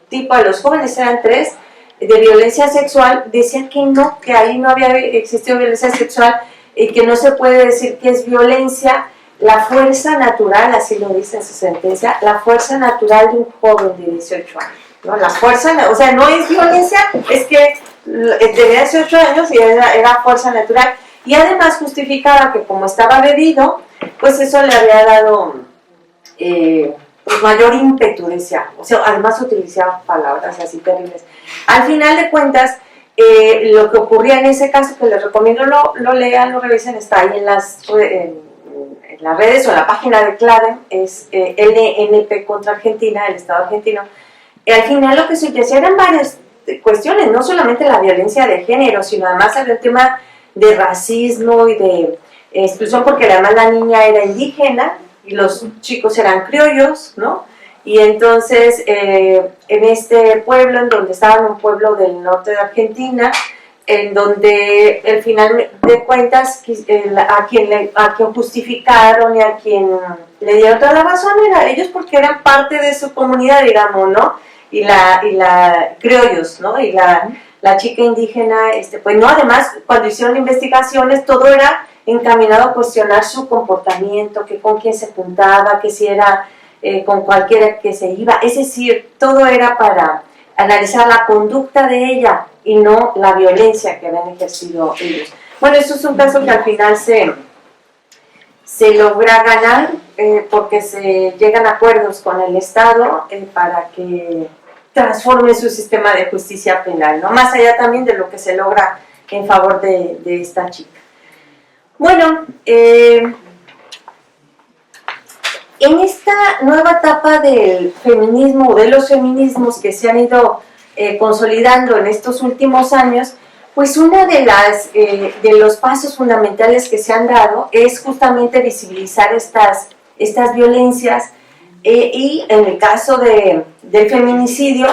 tipo, a los jóvenes, eran 3, de violencia sexual, decía que no, que ahí no había existido violencia sexual y que no se puede decir que es violencia la fuerza natural, así lo dice en su sentencia, la fuerza natural de un joven de 18 años, ¿no? La fuerza, o sea, no es violencia, es que tenía 18 años y era fuerza natural, y además justificaba que como estaba bebido, pues eso le había dado pues mayor ímpetu, decía, o sea, además utilizaba palabras así terribles. Al final de cuentas, lo que ocurría en ese caso, que les recomiendo lo lean, lo revisen, está ahí en las redes o en la página de CLADEM, es LNP contra Argentina, el Estado argentino. Al final lo que se decía eran varias cuestiones, no solamente la violencia de género, sino además había un tema de racismo y de exclusión, porque además la niña era indígena y los chicos eran criollos, ¿no? Y entonces en este pueblo, en donde estaban, un pueblo del norte de Argentina, en donde al final de cuentas a quien justificaron y a quien le dieron toda la razón era ellos, porque eran parte de su comunidad, digamos, ¿no? Y la criollos, ¿no? Y la chica indígena, pues no, además cuando hicieron investigaciones todo era encaminado a cuestionar su comportamiento, que con quién se juntaba, que si era con cualquiera que se iba, es decir, todo era para analizar la conducta de ella y no la violencia que habían ejercido ellos. Bueno, eso es un caso que al final se se logra ganar porque se llegan a acuerdos con el Estado para que transforme su sistema de justicia penal, ¿no? Más allá también de lo que se logra en favor de esta chica. Bueno, en esta nueva etapa del feminismo, de los feminismos que se han ido consolidando en estos últimos años, pues uno de los pasos fundamentales que se han dado es justamente visibilizar estas violencias y en el caso del feminicidio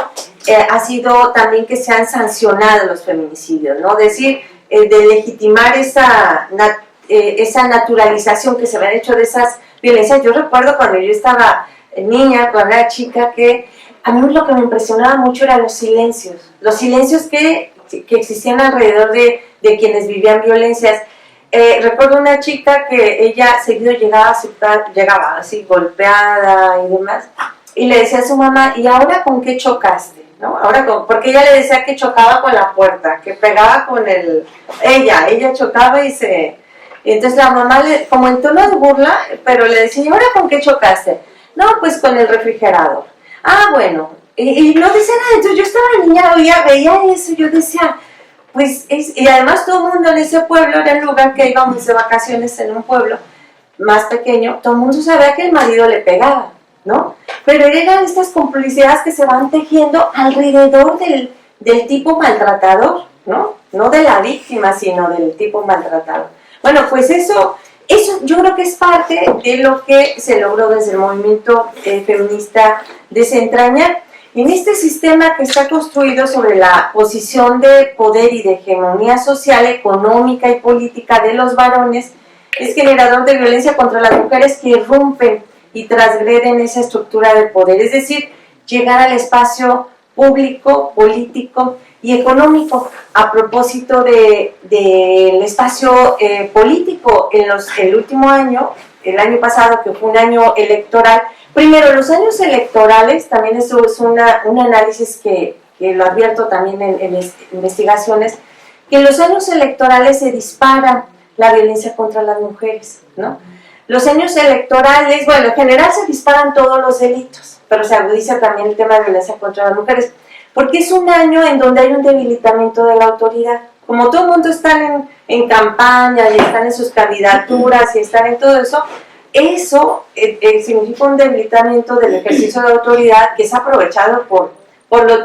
ha sido también que se han sancionado los feminicidios, ¿no? Es decir, de legitimar esa naturalización que se había hecho de esas violencias. Yo recuerdo cuando yo estaba niña, cuando era chica, que a mí lo que me impresionaba mucho eran los silencios que existían alrededor de quienes vivían violencias. Recuerdo una chica que ella seguido llegaba así golpeada y demás, y le decía a su mamá, ¿y ahora con qué chocaste? ¿No? Porque ella le decía que chocaba con la puerta, que pegaba con ella chocaba y entonces la mamá, como en tono de burla, pero le decía, ¿y ahora con qué chocaste? No, pues con el refrigerador. Ah, bueno, y no decía nada. Entonces yo estaba niña, veía eso, yo decía, pues, y además todo el mundo en ese pueblo, era el lugar que íbamos de vacaciones en un pueblo más pequeño, todo el mundo sabía que el marido le pegaba, ¿no? Pero eran estas complicidades que se van tejiendo alrededor del tipo maltratador, ¿no? No de la víctima, sino del tipo maltratador. Bueno, pues eso yo creo que es parte de lo que se logró desde el movimiento feminista desentrañar. En este sistema que está construido sobre la posición de poder y de hegemonía social, económica y política de los varones, es generador de violencia contra las mujeres que irrumpen y transgreden esa estructura de poder, es decir, llegar al espacio público, político y económico. A propósito del espacio político, el último año, el año pasado, que fue un año electoral. Primero, los años electorales, también eso es un análisis que lo advierto también en investigaciones, que en los años electorales se dispara la violencia contra las mujeres, ¿no? Los años electorales, bueno, en general se disparan todos los delitos, pero se agudiza también el tema de violencia contra las mujeres, porque es un año en donde hay un debilitamiento de la autoridad. Como todo el mundo está en campaña y están en sus candidaturas y están en todo eso, significa un debilitamiento del ejercicio de autoridad que es aprovechado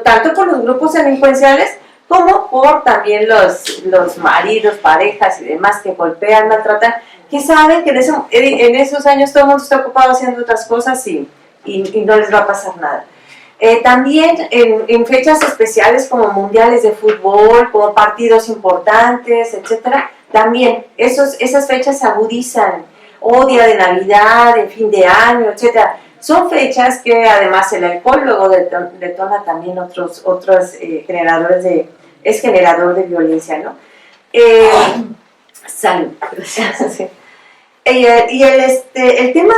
tanto por los grupos delincuenciales como por también los maridos, parejas y demás que golpean, maltratan, que saben que en esos años todo el mundo está ocupado haciendo otras cosas y no les va a pasar nada. También en fechas especiales como mundiales de fútbol, como partidos importantes, etcétera, también esas fechas se agudizan, o día de Navidad, de fin de año, etcétera. Son fechas que además el alcohol luego detona también otros generadores es generador de violencia, ¿no? Salud. Sí. Y el tema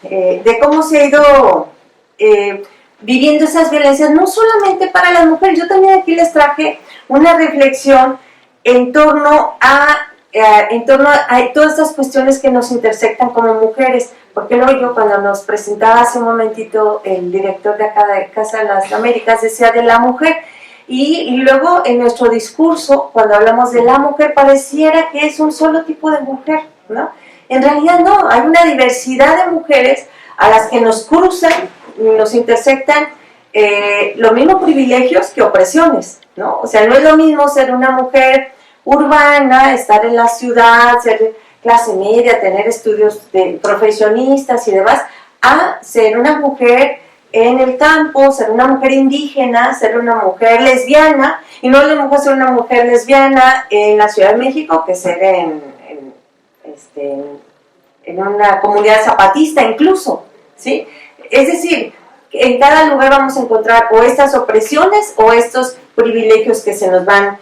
de cómo se ha ido viviendo esas violencias, no solamente para las mujeres, yo también aquí les traje una reflexión en torno a todas estas cuestiones que nos intersectan como mujeres, porque luego yo cuando nos presentaba hace un momentito el director de acá de Casa de las Américas decía de la mujer, y luego en nuestro discurso cuando hablamos de la mujer pareciera que es un solo tipo de mujer, ¿no? En realidad no, hay una diversidad de mujeres a las que nos cruzan, nos intersectan los mismos privilegios que opresiones, ¿no? O sea, no es lo mismo ser una mujer urbana, estar en la ciudad, ser clase media, tener estudios de profesionistas y demás, a ser una mujer en el campo, ser una mujer indígena, ser una mujer lesbiana, y no es lo mismo ser una mujer lesbiana en la Ciudad de México que ser en una comunidad zapatista incluso, ¿sí? Es decir, en cada lugar vamos a encontrar o estas opresiones o estos privilegios que se nos van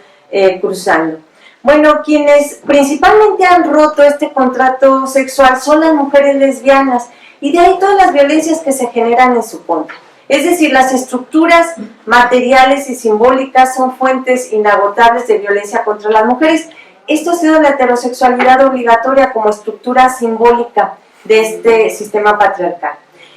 cruzando. Bueno, quienes principalmente han roto este contrato sexual son las mujeres lesbianas y de ahí todas las violencias que se generan en su contra. Es decir, las estructuras materiales y simbólicas son fuentes inagotables de violencia contra las mujeres. esto ha sido la heterosexualidad obligatoria como estructura simbólica de este sistema patriarcal.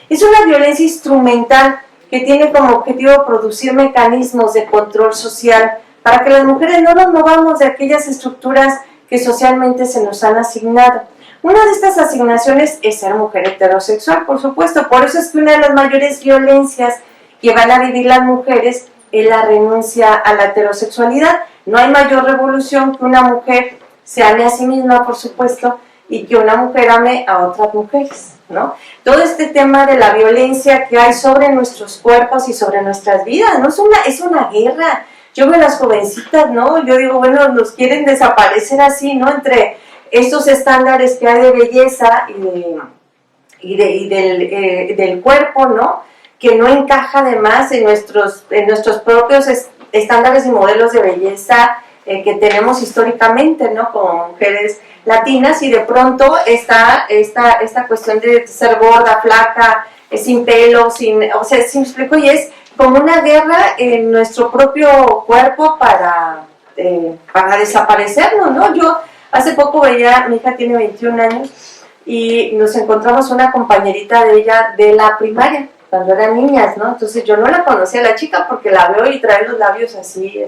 Es una violencia instrumental que tiene como objetivo producir mecanismos de control social para que las mujeres no nos movamos de aquellas estructuras que socialmente se nos han asignado. Una de estas asignaciones es ser mujer heterosexual, por supuesto. Por eso es que una de las mayores violencias que van a vivir las mujeres es la renuncia a la heterosexualidad. No hay mayor revolución que una mujer se ame a sí misma, por supuesto, y que una mujer ame a otras mujeres, ¿no? Todo este tema de la violencia que hay sobre nuestros cuerpos y sobre nuestras vidas, ¿no? Es una guerra. Yo veo a las jovencitas, ¿no? Yo digo, bueno, nos quieren desaparecer así, ¿no? Entre estos estándares que hay de belleza y del cuerpo, ¿no? Que no encaja además en nuestros propios estándares y modelos de belleza que tenemos históricamente, ¿no? Como mujeres latinas, y de pronto está esta cuestión de ser gorda, flaca, sin pelo, o sea, si me explico, y es como una guerra en nuestro propio cuerpo para desaparecernos, ¿no? Yo hace poco veía, mi hija tiene 21 años, y nos encontramos una compañerita de ella de la primaria, cuando eran niñas, ¿no? Entonces yo no la conocía a la chica porque la veo y trae los labios así,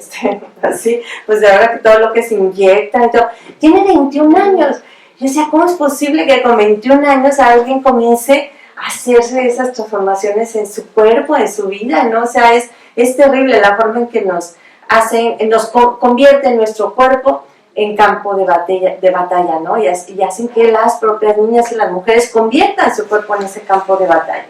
así, pues de verdad que todo lo que se inyecta y todo. Tiene 21 años. Yo decía, ¿cómo es posible que con 21 años alguien comience a hacerse esas transformaciones en su cuerpo, en su vida, ¿no? O sea, es terrible la forma en que nos convierte nuestro cuerpo en campo de batalla, ¿no? Y hacen que las propias niñas y las mujeres conviertan su cuerpo en ese campo de batalla.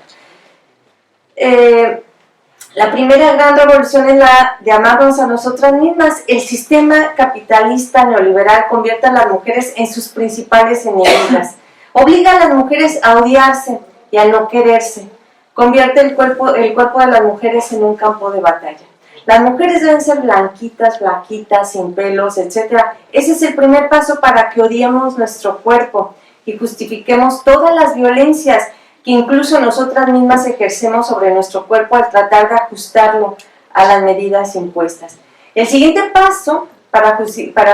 La primera gran revolución es la de amarnos a nosotras mismas. El sistema capitalista neoliberal convierte a las mujeres en sus principales enemigas. Obliga a las mujeres a odiarse y a no quererse. Convierte el cuerpo de las mujeres en un campo de batalla. Las mujeres deben ser blanquitas, flaquitas, sin pelos, etc. Ese es el primer paso para que odiemos nuestro cuerpo y justifiquemos todas las violencias que incluso nosotras mismas ejercemos sobre nuestro cuerpo al tratar de ajustarlo a las medidas impuestas. El siguiente paso para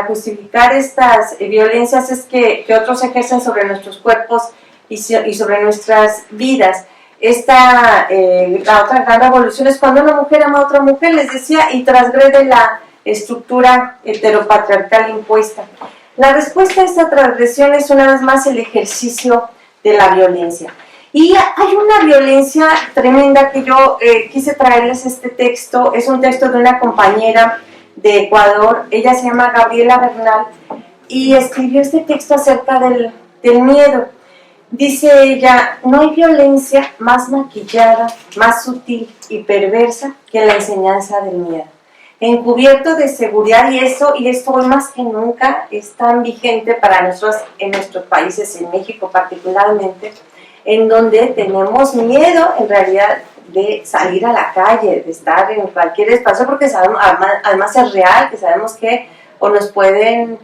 justificar estas violencias es que otros ejercen sobre nuestros cuerpos y sobre nuestras vidas. La otra gran revolución es cuando una mujer ama a otra mujer, les decía, y transgrede la estructura heteropatriarcal impuesta. La respuesta a esta transgresión es una vez más el ejercicio de la violencia. Y hay una violencia tremenda que yo quise traerles este texto. Es un texto de una compañera de Ecuador, ella se llama Gabriela Bernal, y escribió este texto acerca del miedo. Dice ella, no hay violencia más maquillada, más sutil y perversa que la enseñanza del miedo. Encubierto de seguridad, y esto hoy más que nunca es tan vigente para nosotros en nuestros países, en México particularmente, en donde tenemos miedo en realidad de salir a la calle, de estar en cualquier espacio, porque sabemos, además es real, que sabemos que o nos puede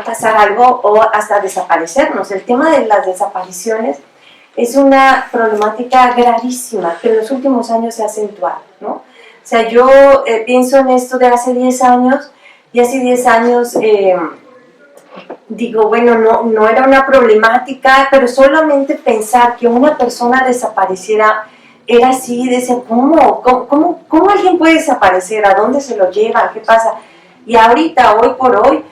pasar algo o hasta desaparecernos. El tema de las desapariciones es una problemática gravísima que en los últimos años se ha acentuado, ¿no? O sea, yo pienso en esto de hace 10 años, y hace 10 años digo, bueno, no era una problemática, pero solamente pensar que una persona desapareciera era así, decía, ¿cómo alguien puede desaparecer? ¿A dónde se lo lleva? ¿Qué pasa? Y ahorita, hoy por hoy,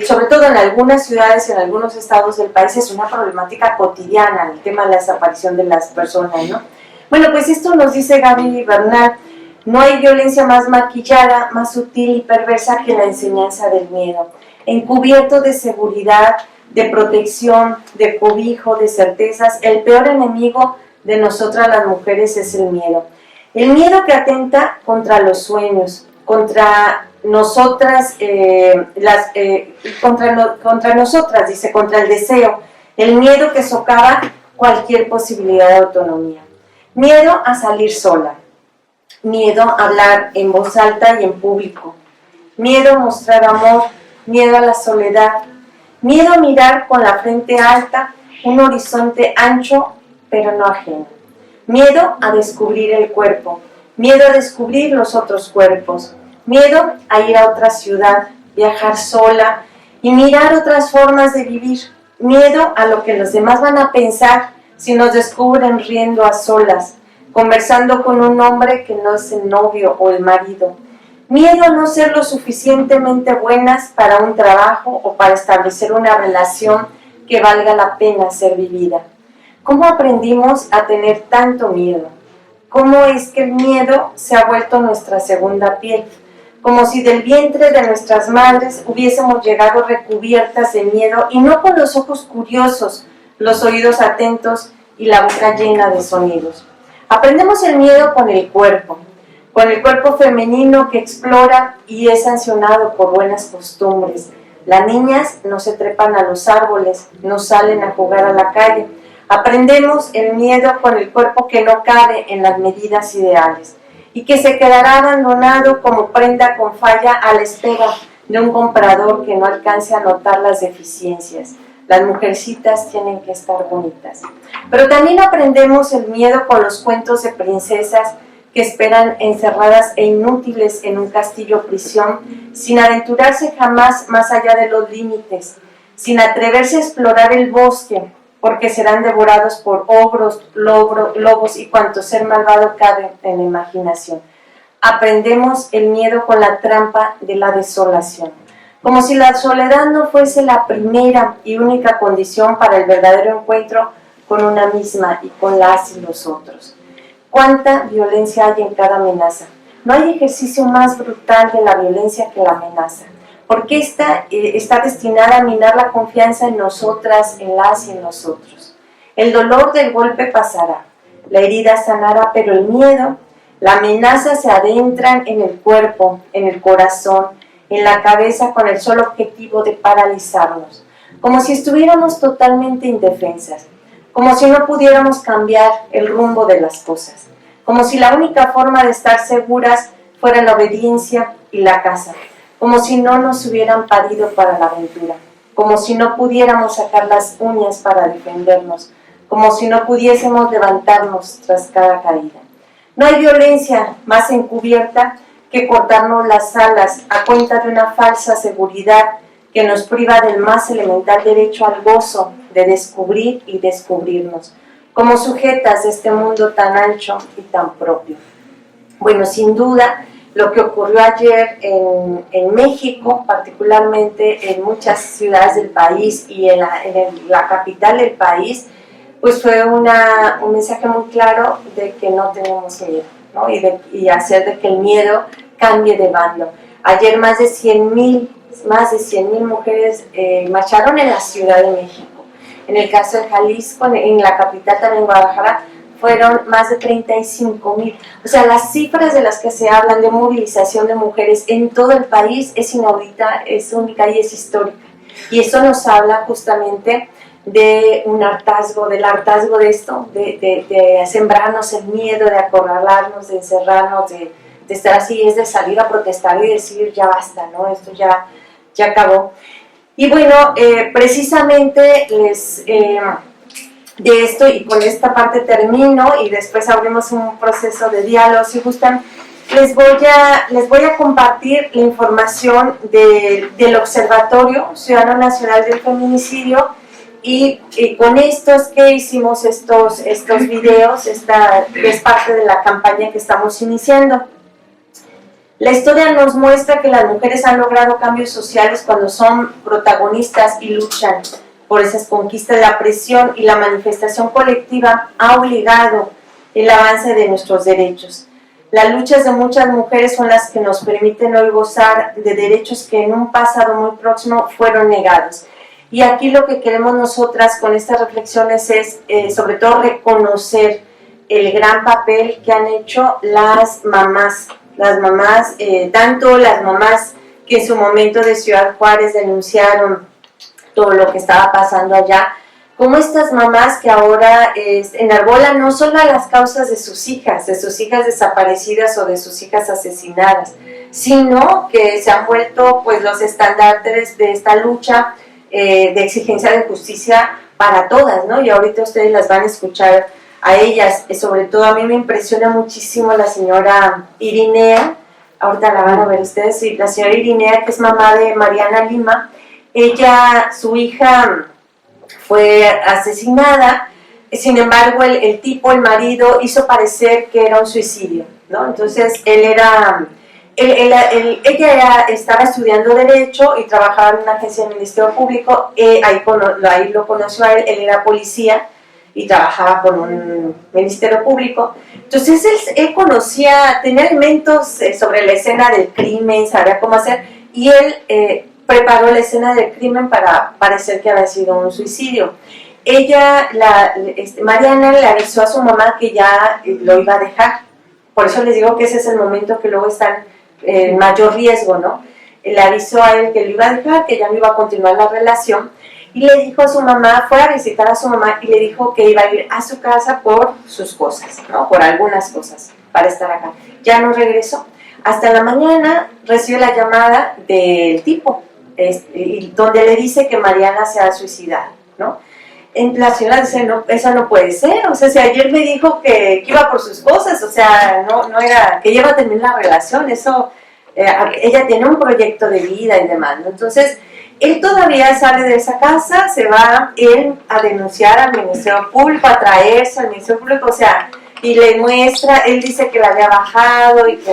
sobre todo en algunas ciudades, en algunos estados del país, es una problemática cotidiana el tema de la desaparición de las personas, ¿no? Bueno, pues esto nos dice Gaby Bernal: no hay violencia más maquillada, más sutil y perversa que la enseñanza del miedo, encubierto de seguridad, de protección, de cobijo, de certezas. El peor enemigo de nosotras las mujeres es el miedo. El miedo que atenta contra los sueños, contra nosotras, contra nosotras, dice, contra el deseo. El miedo que socava cualquier posibilidad de autonomía. Miedo a salir sola. Miedo a hablar en voz alta y en público. Miedo a mostrar amor. Miedo a la soledad. Miedo a mirar con la frente alta un horizonte ancho pero no ajeno. Miedo a descubrir el cuerpo. Miedo a descubrir los otros cuerpos. Miedo a ir a otra ciudad, viajar sola y mirar otras formas de vivir. Miedo a lo que los demás van a pensar si nos descubren riendo a solas, conversando con un hombre que no es el novio o el marido. Miedo a no ser lo suficientemente buenas para un trabajo o para establecer una relación que valga la pena ser vivida. ¿Cómo aprendimos a tener tanto miedo? ¿Cómo es que el miedo se ha vuelto nuestra segunda piel? Como si del vientre de nuestras madres hubiésemos llegado recubiertas de miedo y no con los ojos curiosos, los oídos atentos y la boca llena de sonidos. Aprendemos el miedo con el cuerpo femenino que explora y es sancionado por buenas costumbres. Las niñas no se trepan a los árboles, no salen a jugar a la calle. Aprendemos el miedo con el cuerpo que no cabe en las medidas ideales y que se quedará abandonado como prenda con falla a la espera de un comprador que no alcance a notar las deficiencias. Las mujercitas tienen que estar bonitas. Pero también aprendemos el miedo con los cuentos de princesas que esperan encerradas e inútiles en un castillo prisión, sin aventurarse jamás más allá de los límites, sin atreverse a explorar el bosque, porque serán devorados por ogros, lobos y cuanto ser malvado cabe en la imaginación. Aprendemos el miedo con la trampa de la desolación, como si la soledad no fuese la primera y única condición para el verdadero encuentro con una misma y con las y los otros. ¿Cuánta violencia hay en cada amenaza? No hay ejercicio más brutal de la violencia que la amenaza, porque esta está destinada a minar la confianza en nosotras, en las y en nosotros. El dolor del golpe pasará, la herida sanará, pero el miedo, la amenaza se adentran en el cuerpo, en el corazón, en la cabeza con el solo objetivo de paralizarnos, como si estuviéramos totalmente indefensas, como si no pudiéramos cambiar el rumbo de las cosas, como si la única forma de estar seguras fuera la obediencia y la caza, como si no nos hubieran parido para la aventura, como si no pudiéramos sacar las uñas para defendernos, como si no pudiésemos levantarnos tras cada caída. No hay violencia más encubierta que cortarnos las alas a cuenta de una falsa seguridad que nos priva del más elemental derecho al gozo de descubrir y descubrirnos, como sujetas de este mundo tan ancho y tan propio. Bueno, sin duda, lo que ocurrió ayer en México, particularmente en muchas ciudades del país y en la capital del país, pues fue un mensaje muy claro de que no tenemos miedo, ¿no? y hacer de que el miedo cambie de bando. Ayer más de 100,000 mujeres marcharon en la Ciudad de México. En el caso de Jalisco, en la capital también Guadalajara, fueron más de 35,000. O sea, las cifras de las que se hablan de movilización de mujeres en todo el país es inaudita, es única y es histórica. Y eso nos habla justamente de un hartazgo, del hartazgo de esto, de sembrarnos el miedo, de acorralarnos, de encerrarnos, de estar así, es de salir a protestar y decir ya basta, ¿no? Esto ya acabó. Y bueno, precisamente de esto, y con esta parte termino y después abrimos un proceso de diálogo, si gustan, les voy a compartir la información del Observatorio Ciudadano Nacional del Feminicidio y con estos que hicimos estos videos, es parte de la campaña que estamos iniciando. La historia nos muestra que las mujeres han logrado cambios sociales cuando son protagonistas y luchan por esas conquistas. La presión y la manifestación colectiva ha obligado el avance de nuestros derechos. Las luchas de muchas mujeres son las que nos permiten hoy gozar de derechos que en un pasado muy próximo fueron negados. Y aquí lo que queremos nosotras con estas reflexiones es sobre todo reconocer el gran papel que han hecho las mamás, tanto las mamás que en su momento de Ciudad Juárez denunciaron todo lo que estaba pasando allá, como estas mamás que ahora enarbolan no solo las causas de sus hijas desaparecidas o de sus hijas asesinadas, sino que se han vuelto pues los estandartes de esta lucha de exigencia de justicia para todas, ¿no? Y ahorita ustedes las van a escuchar a ellas. Sobre todo a mí me impresiona muchísimo la señora Irinea, ahorita la van a ver ustedes, y la señora Irinea, que es mamá de Mariana Lima, su hija fue asesinada. Sin embargo, el marido, hizo parecer que era un suicidio, ¿no? Entonces, ella estaba estudiando Derecho y trabajaba en una agencia del Ministerio Público. Ahí lo conoció a él era policía y trabajaba con un Ministerio Público. Entonces, él tenía elementos sobre la escena del crimen, sabía cómo hacer, y él preparó la escena del crimen para parecer que había sido un suicidio. Mariana le avisó a su mamá que ya lo iba a dejar. Por eso les digo que ese es el momento que luego están en mayor riesgo, ¿no? Le avisó a él que lo iba a dejar, que ya no iba a continuar la relación, y le dijo a su mamá, fue a visitar a su mamá y le dijo que iba a ir a su casa por sus cosas, ¿no? Por algunas cosas, para estar acá. Ya no regresó. Hasta la mañana recibe la llamada del tipo, donde le dice que Mariana se ha suicidado, ¿no? La señora dice, no, eso no puede ser, o sea, si ayer me dijo que iba por sus cosas, o sea, no era, que iba a terminar la relación, eso, ella tiene un proyecto de vida y demás, ¿no? Entonces, él todavía sale de esa casa, se va él a denunciar al Ministerio Público, a traerse al Ministerio Público, o sea, y le muestra, él dice que la había bajado y que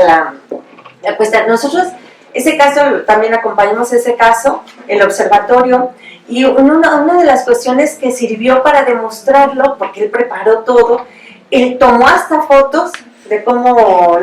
pues nosotros, ese caso, también acompañamos ese caso, el observatorio. Y una de las cuestiones que sirvió para demostrarlo, porque él preparó todo, él tomó hasta fotos de cómo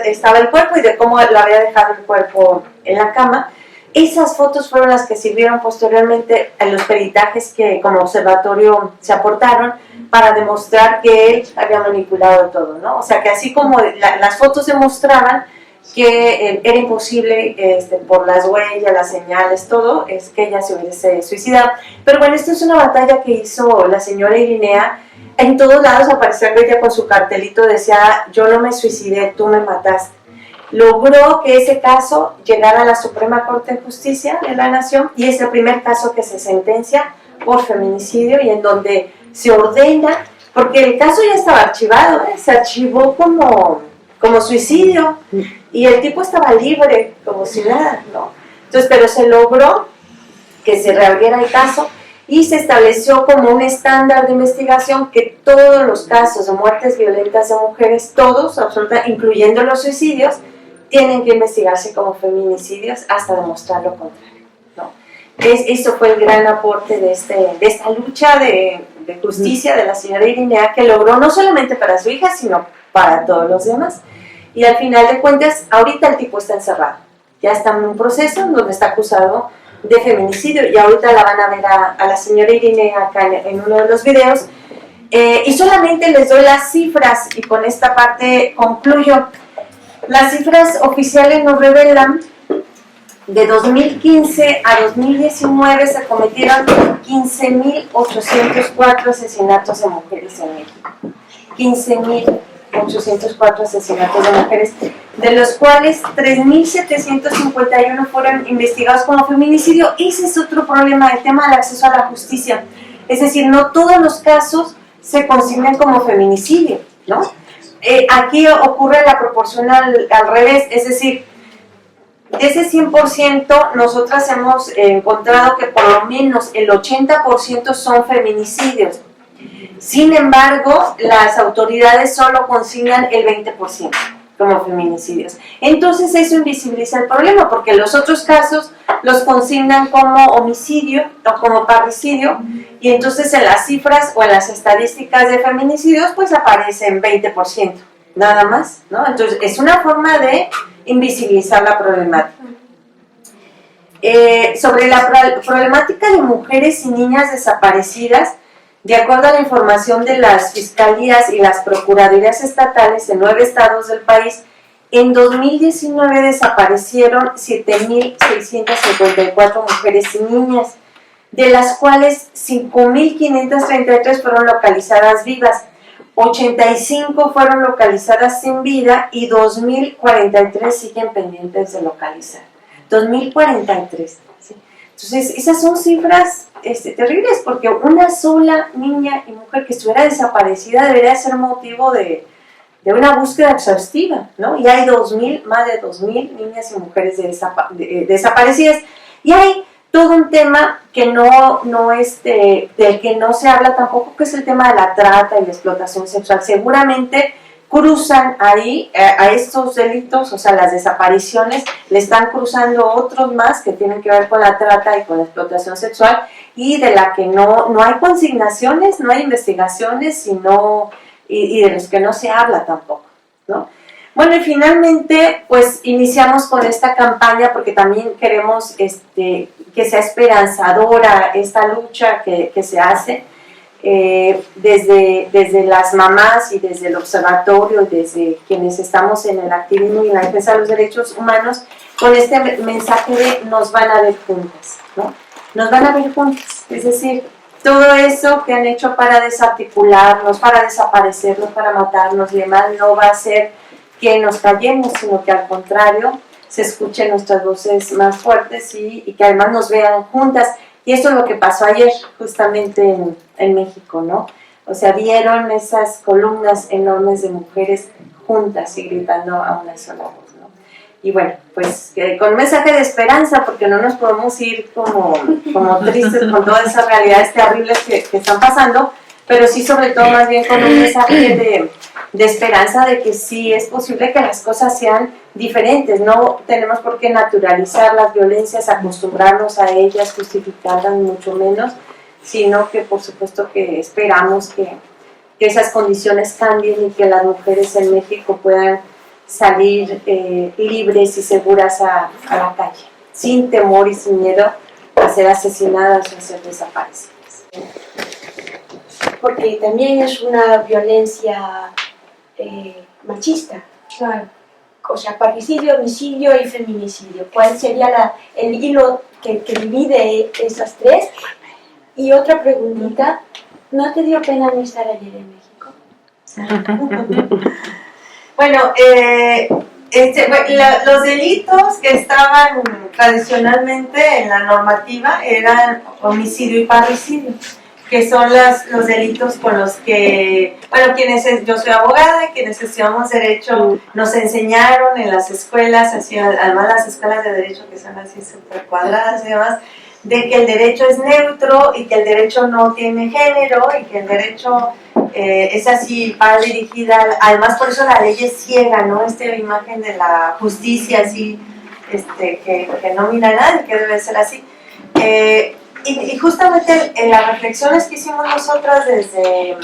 estaba el cuerpo y de cómo lo había dejado el cuerpo en la cama. Esas fotos fueron las que sirvieron posteriormente a los peritajes que como observatorio se aportaron para demostrar que él había manipulado todo, ¿no? O sea que así como las fotos demostraban que era imposible por las huellas, las señales, todo, es que ella se hubiese suicidado. Pero bueno, esto es una batalla que hizo la señora Irinea. En todos lados aparecía ella con su cartelito, decía, yo no me suicidé, tú me mataste. Logró que ese caso llegara a la Suprema Corte de Justicia de la Nación y es el primer caso que se sentencia por feminicidio y en donde se ordena, porque el caso ya estaba archivado, se archivó como suicidio y el tipo estaba libre, como si nada, ¿no? Entonces, pero se logró que se reabriera el caso y se estableció como un estándar de investigación que todos los casos de muertes violentas de mujeres, todos, absolutamente, incluyendo los suicidios, tienen que investigarse como feminicidios hasta demostrar lo contrario, ¿no? Eso fue el gran aporte de esta lucha de justicia de la señora Irinea, que logró no solamente para su hija, sino para todos los demás. Y al final de cuentas, ahorita el tipo está encerrado. Ya está en un proceso donde está acusado de feminicidio y ahorita la van a ver a la señora Irinea acá en uno de los videos. Y solamente les doy las cifras y con esta parte concluyo. Las cifras oficiales nos revelan de 2015 a 2019 se cometieron 15.804 asesinatos de mujeres en México. 15.804 asesinatos de mujeres, de los cuales 3.751 fueron investigados como feminicidio. Ese es otro problema, el tema del acceso a la justicia. Es decir, no todos los casos se consignan como feminicidio, ¿no? Aquí ocurre la proporción al revés, es decir, de ese 100%, nosotras hemos encontrado que por lo menos el 80% son feminicidios. Sin embargo, las autoridades solo consignan el 20% como feminicidios. Entonces eso invisibiliza el problema, porque los otros casos los consignan como homicidio o como parricidio, y entonces en las cifras o en las estadísticas de feminicidios pues aparecen 20%, nada más, ¿no? Entonces es una forma de invisibilizar la problemática. Sobre la problemática de mujeres y niñas desaparecidas, de acuerdo a la información de las fiscalías y las procuradurías estatales en 9 estados del país, en 2019 desaparecieron 7.654 mujeres y niñas, de las cuales 5.533 fueron localizadas vivas, 85 fueron localizadas sin vida y 2.043 siguen pendientes de localizar. 2.043. ¿Sí? Entonces, esas son cifras terribles, porque una sola niña y mujer que estuviera desaparecida debería ser motivo de una búsqueda exhaustiva, ¿no? Y hay más de 2.000 niñas y mujeres desaparecidas. Y hay todo un tema que del que no se habla tampoco, que es el tema de la trata y la explotación sexual. Seguramente cruzan ahí a estos delitos, o sea, las desapariciones, le están cruzando otros más que tienen que ver con la trata y con la explotación sexual, y de la que no hay consignaciones, no hay investigaciones, y de los que no se habla tampoco, ¿no? Bueno, y finalmente, pues iniciamos con esta campaña porque también queremos que sea esperanzadora esta lucha que se hace desde las mamás y desde el observatorio, desde quienes estamos en el activismo y en la defensa de los derechos humanos, con este mensaje de nos van a ver juntas, ¿no? Nos van a ver juntas, es decir, todo eso que han hecho para desarticularnos, para desaparecernos, para matarnos y demás, no va a ser que nos callemos, sino que al contrario, se escuchen nuestras voces más fuertes y que además nos vean juntas. Y eso es lo que pasó ayer, justamente en México, ¿no? O sea, vieron esas columnas enormes de mujeres juntas y gritando a una sola voz, ¿no? Y bueno, pues con un mensaje de esperanza, porque no nos podemos ir como tristes con todas esas realidades terribles que están pasando, pero sí sobre todo más bien con un mensaje de esperanza de que sí es posible que las cosas sean diferentes. No tenemos por qué naturalizar las violencias, acostumbrarnos a ellas, justificarlas mucho menos, sino que por supuesto que esperamos que esas condiciones cambien y que las mujeres en México puedan salir libres y seguras a la calle, sin temor y sin miedo a ser asesinadas o a ser desaparecidas. Porque también es una violencia machista. Claro. O sea, parricidio, homicidio y feminicidio. ¿Cuál sería el hilo que divide esas tres? Y otra preguntita, ¿no te dio pena no estar ayer en México? Bueno, los delitos que estaban tradicionalmente en la normativa eran homicidio y parricidio, que son los delitos con los que, bueno, yo soy abogada, quienes estudiamos Derecho nos enseñaron en las escuelas, así, además las escuelas de Derecho que son así súper cuadradas y demás, de que el derecho es neutro y que el derecho no tiene género y que el derecho es así, va dirigida, además por eso la ley es ciega, ¿no? Esta imagen de la justicia así, que no mira a nadie, que debe ser así. Y justamente en las reflexiones que hicimos nosotras desde el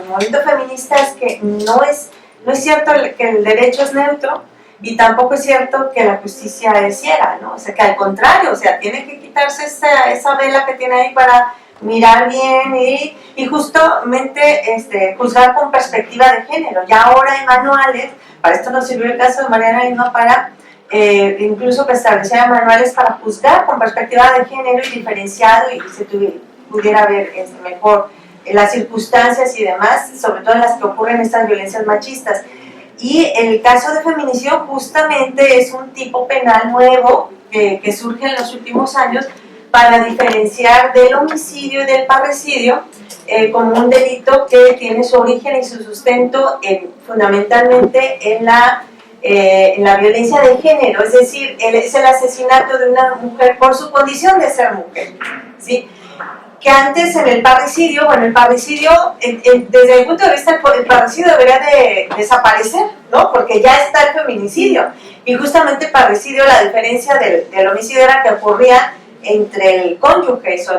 movimiento feminista es que no es cierto que el derecho es neutro y tampoco es cierto que la justicia es ciega, ¿no? O sea, que al contrario, o sea, tiene que quitarse esa vela que tiene ahí para mirar bien y justamente juzgar con perspectiva de género. Ya ahora hay manuales, para esto nos sirvió el caso de Mariana Lima para incluso que establecieran manuales para juzgar con perspectiva de género y diferenciado y se pudiera ver mejor las circunstancias y demás, sobre todo en las que ocurren estas violencias machistas. Y el caso de feminicidio justamente es un tipo penal nuevo que surge en los últimos años para diferenciar del homicidio y del parricidio como un delito que tiene su origen y su sustento fundamentalmente en la violencia de género, es decir, es el asesinato de una mujer por su condición de ser mujer, ¿sí? Que antes en el parricidio, bueno, el parricidio, desde el punto de vista el parricidio debería de desaparecer, ¿no? Porque ya está el feminicidio, y justamente el parricidio, la diferencia del homicidio era que ocurría entre el cónyuge, o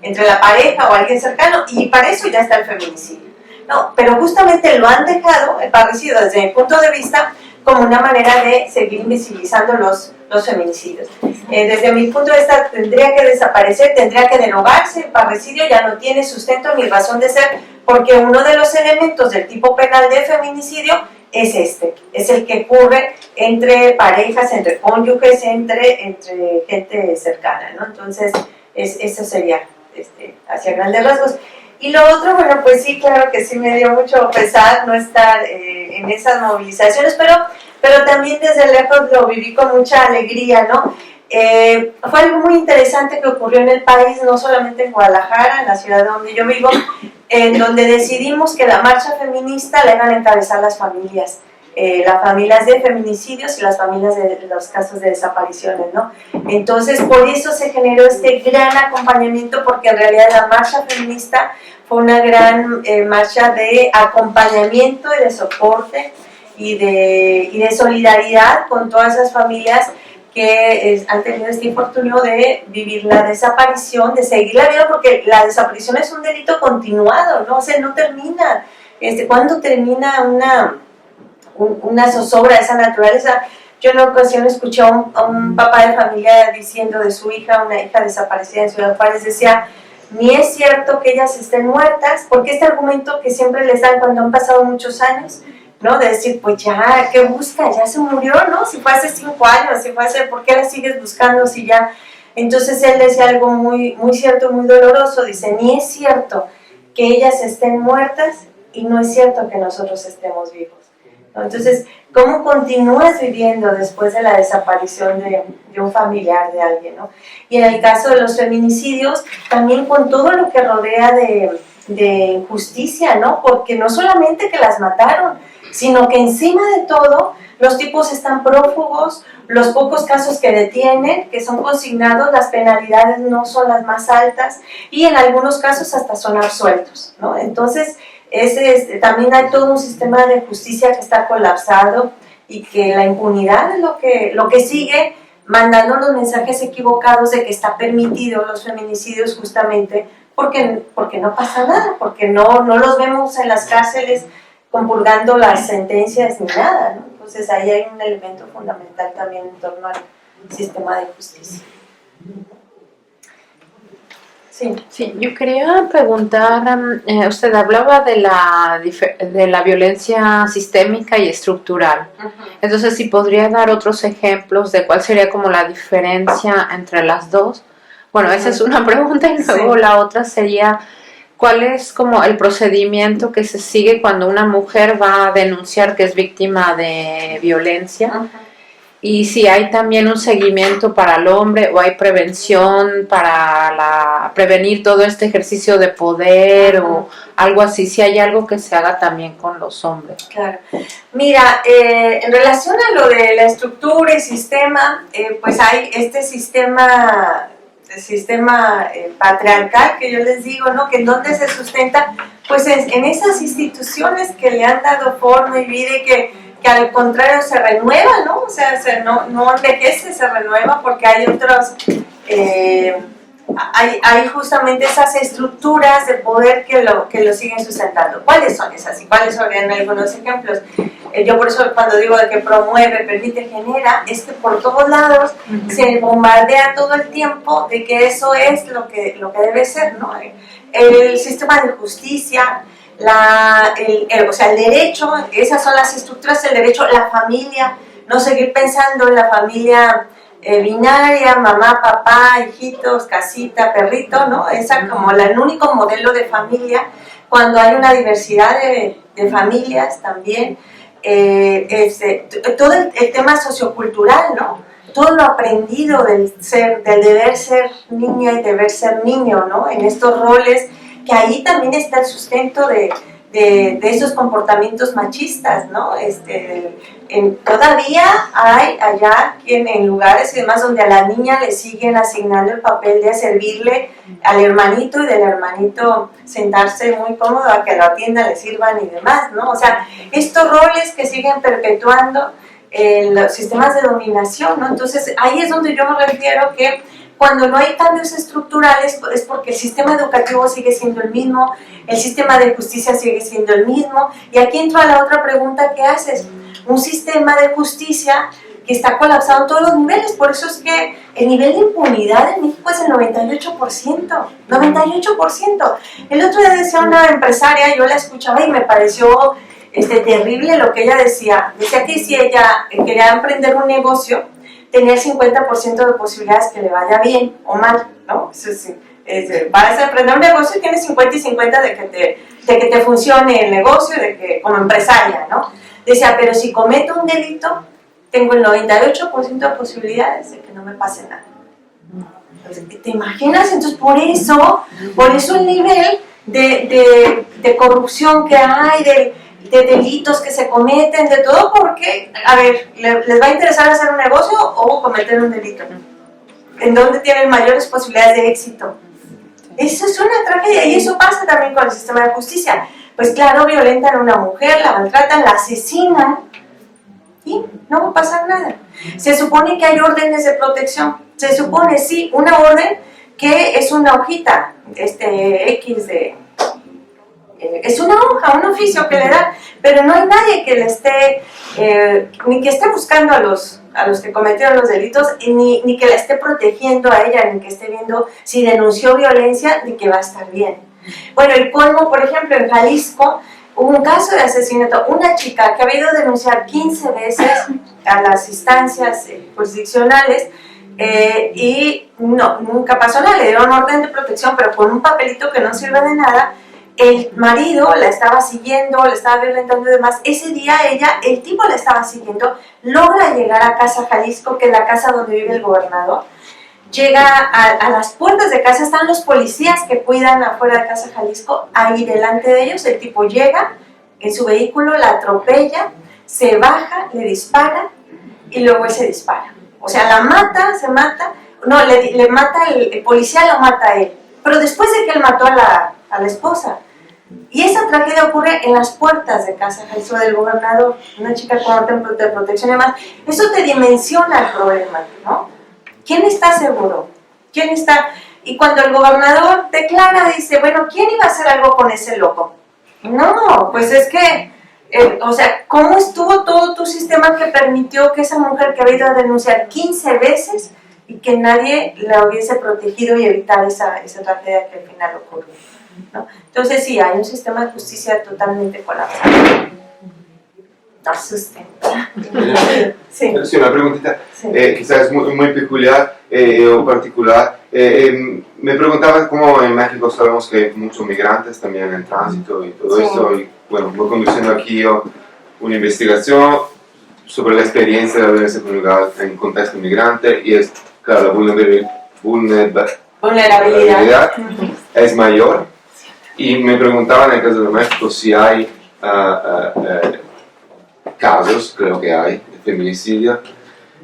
entre la pareja o alguien cercano, y para eso ya está el feminicidio. No, pero justamente lo han dejado, el parricidio, desde mi punto de vista, como una manera de seguir invisibilizando los feminicidios. Desde mi punto de vista tendría que desaparecer, tendría que derogarse, el parricidio ya no tiene sustento ni razón de ser, porque uno de los elementos del tipo penal de feminicidio es el que ocurre entre parejas, entre cónyuges, entre gente cercana, ¿no? Entonces, eso sería hacia grandes rasgos. Y lo otro, bueno, pues sí, claro que sí me dio mucho pesar no estar en esas movilizaciones, pero también desde lejos lo viví con mucha alegría, ¿no? Fue algo muy interesante que ocurrió en el país, no solamente en Guadalajara, en la ciudad donde yo vivo, en donde decidimos que la marcha feminista la iban a encabezar las familias de feminicidios y las familias de los casos de desapariciones, ¿no? Entonces, por eso se generó este gran acompañamiento, porque en realidad la marcha feminista fue una gran marcha de acompañamiento y de soporte y de solidaridad con todas esas familias que han tenido este infortunio de vivir la desaparición, de seguir la vida, porque la desaparición es un delito continuado, ¿no? O sea, no termina. ¿Cuándo termina una zozobra de esa naturaleza? Yo en una ocasión escuché a un papá de familia diciendo de su hija, una hija desaparecida en Ciudad Juárez, decía: ni es cierto que ellas estén muertas, porque este argumento que siempre les dan cuando han pasado muchos años, ¿no? De decir, pues ya, ¿qué busca? Ya se murió, ¿no? Si fue hace 5 años, si fue hace, ¿por qué la sigues buscando si ya? Entonces él decía algo muy, muy cierto, muy doloroso, dice: ni es cierto que ellas estén muertas y no es cierto que nosotros estemos vivos, ¿no? Entonces, ¿cómo continúas viviendo después de la desaparición de un familiar, de alguien, ¿no? Y en el caso de los feminicidios, también con todo lo que rodea de injusticia, ¿no? Porque no solamente que las mataron, sino que encima de todo, los tipos están prófugos, los pocos casos que detienen, que son consignados, las penalidades no son las más altas, y en algunos casos hasta son absueltos, ¿no? Entonces, también hay todo un sistema de justicia que está colapsado, y que la impunidad es lo que sigue mandando los mensajes equivocados de que está permitido los feminicidios, justamente porque no pasa nada, porque no los vemos en las cárceles compurgando las sentencias ni nada, ¿no? Entonces ahí hay un elemento fundamental también en torno al sistema de justicia. Sí. Sí, yo quería preguntar, usted hablaba de la violencia sistémica y estructural. Uh-huh. Entonces, si podría dar otros ejemplos de cuál sería como la diferencia entre las dos. Bueno, esa es una pregunta, y luego la otra sería: ¿cuál es como el procedimiento que se sigue cuando una mujer va a denunciar que es víctima de violencia? Uh-huh. Y si hay también un seguimiento para el hombre, o hay prevención para prevenir todo este ejercicio de poder, uh-huh, o algo así, si hay algo que se haga también con los hombres. Claro. Mira, en relación a lo de la estructura y sistema, pues hay este sistema patriarcal que yo les digo, ¿no? Que en donde se sustenta, pues en esas instituciones que le han dado forma y vida, y que al contrario se renueva, ¿no? O sea, no envejece, se renueva, porque hay otros, hay justamente esas estructuras de poder que lo siguen sustentando. ¿Cuáles son esas? ¿Y cuáles son algunos ejemplos? Yo por eso cuando digo de que promueve, permite, genera, es que por todos lados se bombardea todo el tiempo de que eso es lo que debe ser, ¿no? El sistema de justicia, o sea, el derecho, esas son las estructuras del derecho, la familia, no seguir pensando en la familia binaria, mamá, papá, hijitos, casita, perrito, ¿no? Esa como el único modelo de familia, cuando hay una diversidad de familias también. Todo el tema sociocultural, ¿no? Todo lo aprendido del deber ser niña y deber ser niño, ¿no? En estos roles, que ahí también está el sustento de esos comportamientos machistas, ¿no? Todavía hay allá en lugares y demás donde a la niña le siguen asignando el papel de servirle al hermanito, y del hermanito sentarse muy cómodo a que lo atienda, le sirvan y demás, ¿no? O sea, estos roles que siguen perpetuando los sistemas de dominación, ¿no? Entonces ahí es donde yo me refiero que cuando no hay cambios estructurales es porque el sistema educativo sigue siendo el mismo, el sistema de justicia sigue siendo el mismo, y aquí entra la otra pregunta que haces: un sistema de justicia que está colapsado en todos los niveles. Por eso es que el nivel de impunidad en México es el 98%, 98%. El otro día decía una empresaria, yo la escuchaba y me pareció terrible lo que ella decía que si ella quería emprender un negocio, tenía el 50% de posibilidades que le vaya bien o mal, ¿no? Eso sí, vas a emprender un negocio y tienes 50 y 50 de que te funcione el negocio, de que como empresaria, ¿no? Decía, pero si cometo un delito, tengo el 98% de posibilidades de que no me pase nada. Entonces, ¿te imaginas? Entonces, por eso el nivel de corrupción que hay, de delitos que se cometen, de todo, porque, a ver, ¿les va a interesar hacer un negocio o cometer un delito? ¿En dónde tienen mayores posibilidades de éxito? Eso es una tragedia, y eso pasa también con el sistema de justicia. Pues claro, violentan a una mujer, la maltratan, la asesinan, y no va a pasar nada. Se supone que hay órdenes de protección, se supone, sí, una orden que es una hojita, X de... es una hoja, un oficio que le dan, pero no hay nadie que le esté, ni que esté buscando a los que cometieron los delitos, ni que la esté protegiendo a ella, ni que esté viendo si denunció violencia, ni que va a estar bien. Bueno, el colmo, por ejemplo, en Jalisco, hubo un caso de asesinato, una chica que había ido a denunciar 15 veces a las instancias jurisdiccionales, y no, nunca pasó nada, le dieron orden de protección, pero con un papelito que no sirve de nada. El marido la estaba siguiendo, la estaba violentando y demás. Ese día el tipo la estaba siguiendo, logra llegar a Casa Jalisco, que es la casa donde vive el gobernador. Llega a las puertas de casa, están los policías que cuidan afuera de Casa Jalisco, ahí delante de ellos. El tipo llega en su vehículo, la atropella, se baja, le dispara y luego él se dispara. O sea, la mata, se mata, no, le mata el policía, lo mata a él. Pero después de que él mató a la esposa. Y esa tragedia ocurre en las puertas de Casa Jalisco del gobernador, una chica con orden de protección y demás. Eso te dimensiona el problema, ¿no? ¿Quién está seguro? ¿Quién está? Y cuando el gobernador declara, dice, bueno, ¿quién iba a hacer algo con ese loco? No, pues es que, o sea, ¿cómo estuvo todo tu sistema que permitió que esa mujer que había ido a denunciar 15 veces y que nadie la hubiese protegido y evitar esa tragedia que al final ocurrió, ¿no? Entonces sí, hay un sistema de justicia totalmente colapsado. No asusten. Sí. Sí, una preguntita, Sí. quizás es muy peculiar o particular. Me preguntaba cómo en México sabemos que hay muchos migrantes también en tránsito y todo Sí. esto. Y bueno, voy conduciendo aquí una investigación sobre la experiencia de la violencia conjugal en contexto migrante, y es, claro, la vulnerabilidad es mayor. Y me preguntaba en el caso de México si hay casos, creo que hay, de feminicidio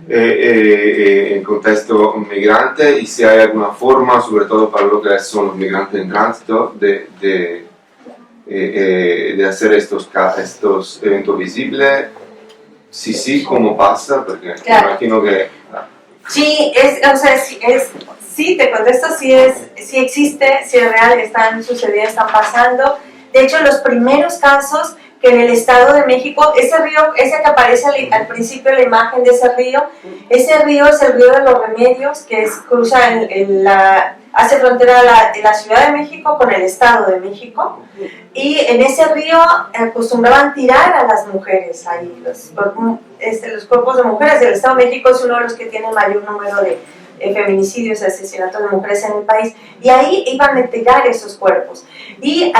en contexto migrante, y si hay alguna forma, sobre todo para lo que son los migrantes en tránsito, de hacer estos eventos visibles. Sí, ¿cómo pasa? Porque Claro. me imagino que... Sí, sí, te contesto, sí existe, sí es real, están sucediendo, están pasando. De hecho, los primeros casos que en el Estado de México, ese río, ese que aparece al principio la imagen de ese río es el río de los Remedios, que cruza hace frontera la Ciudad de México con el Estado de México, y en ese río acostumbraban tirar a las mujeres ahí, los cuerpos de mujeres. Del Estado de México es uno de los que tiene mayor número de feminicidios, asesinatos de mujeres en el país, y ahí iban a tirar esos cuerpos. Y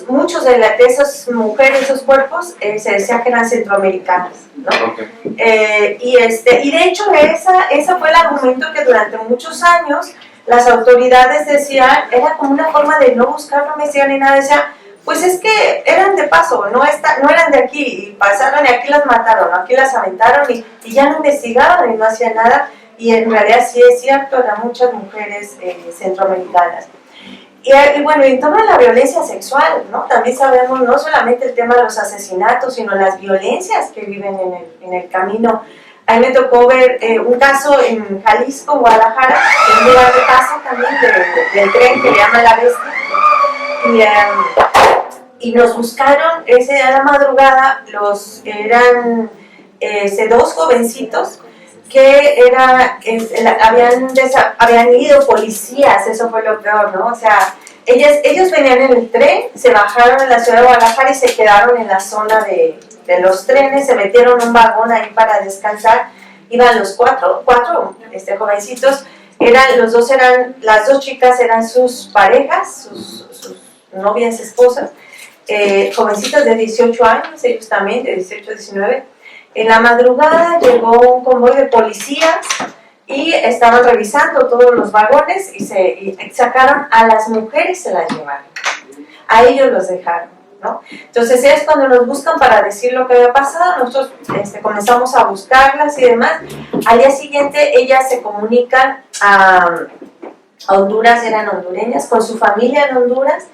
muchos de esas mujeres, esos cuerpos, se decía que eran centroamericanas, ¿no? Okay. Y de hecho esa fue el argumento que durante muchos años las autoridades decían, era como una forma de no buscar, no investigar ni nada, decían, pues es que eran de paso, no eran de aquí, y pasaron y aquí las mataron, aquí las aventaron y ya no investigaban y no hacían nada. Y en realidad sí es cierto, eran muchas mujeres centroamericanas. Y bueno, en torno a la violencia sexual, ¿no? También sabemos no solamente el tema de los asesinatos, sino las violencias que viven en el camino. A mí me tocó ver un caso en Jalisco, Guadalajara, en un lugar de paso también del tren que le llaman La Bestia. Y nos buscaron ese día de la madrugada, eran dos jovencitos que habían ido policías, eso fue lo peor, ¿no? O sea, ellos venían en el tren, se bajaron en la ciudad de Guadalajara y se quedaron en la zona de los trenes, se metieron en un vagón ahí para descansar. Iban los cuatro jovencitos, las dos chicas eran sus parejas, sus novias, esposas, jovencitas de 18 años, ellos también, de 18 a 19. En la madrugada llegó un convoy de policías y estaban revisando todos los vagones y sacaron a las mujeres, se las llevaron. a ellos los dejaron, ¿no? Entonces es cuando nos buscan para decir lo que había pasado, nosotros comenzamos a buscarlas y demás. Al día siguiente ellas se comunican a Honduras, eran hondureñas, con su familia en Honduras,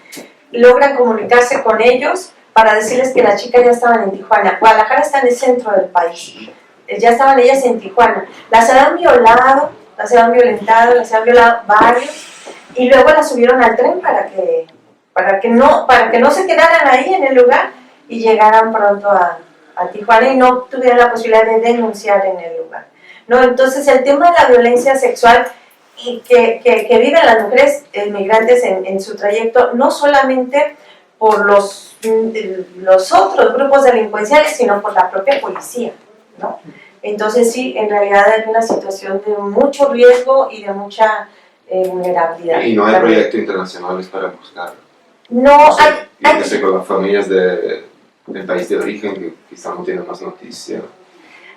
logran comunicarse con ellos para decirles que las chicas ya estaban en Tijuana. Guadalajara está en el centro del país, ya estaban ellas en Tijuana. Las habían violado, las habían violentado, las habían violado varios, y luego las subieron al tren para que no se quedaran ahí en el lugar y llegaran pronto a Tijuana y no tuvieran la posibilidad de denunciar en el lugar, ¿no? Entonces el tema de la violencia sexual y que viven las mujeres migrantes en su trayecto, no solamente por los otros grupos delincuenciales, sino por la propia policía, ¿no? Entonces sí, en realidad hay una situación de mucho riesgo y de mucha vulnerabilidad. Y no hay proyectos internacionales para buscar. No, Yo sé con las familias del país de origen que quizás no tienen más noticias.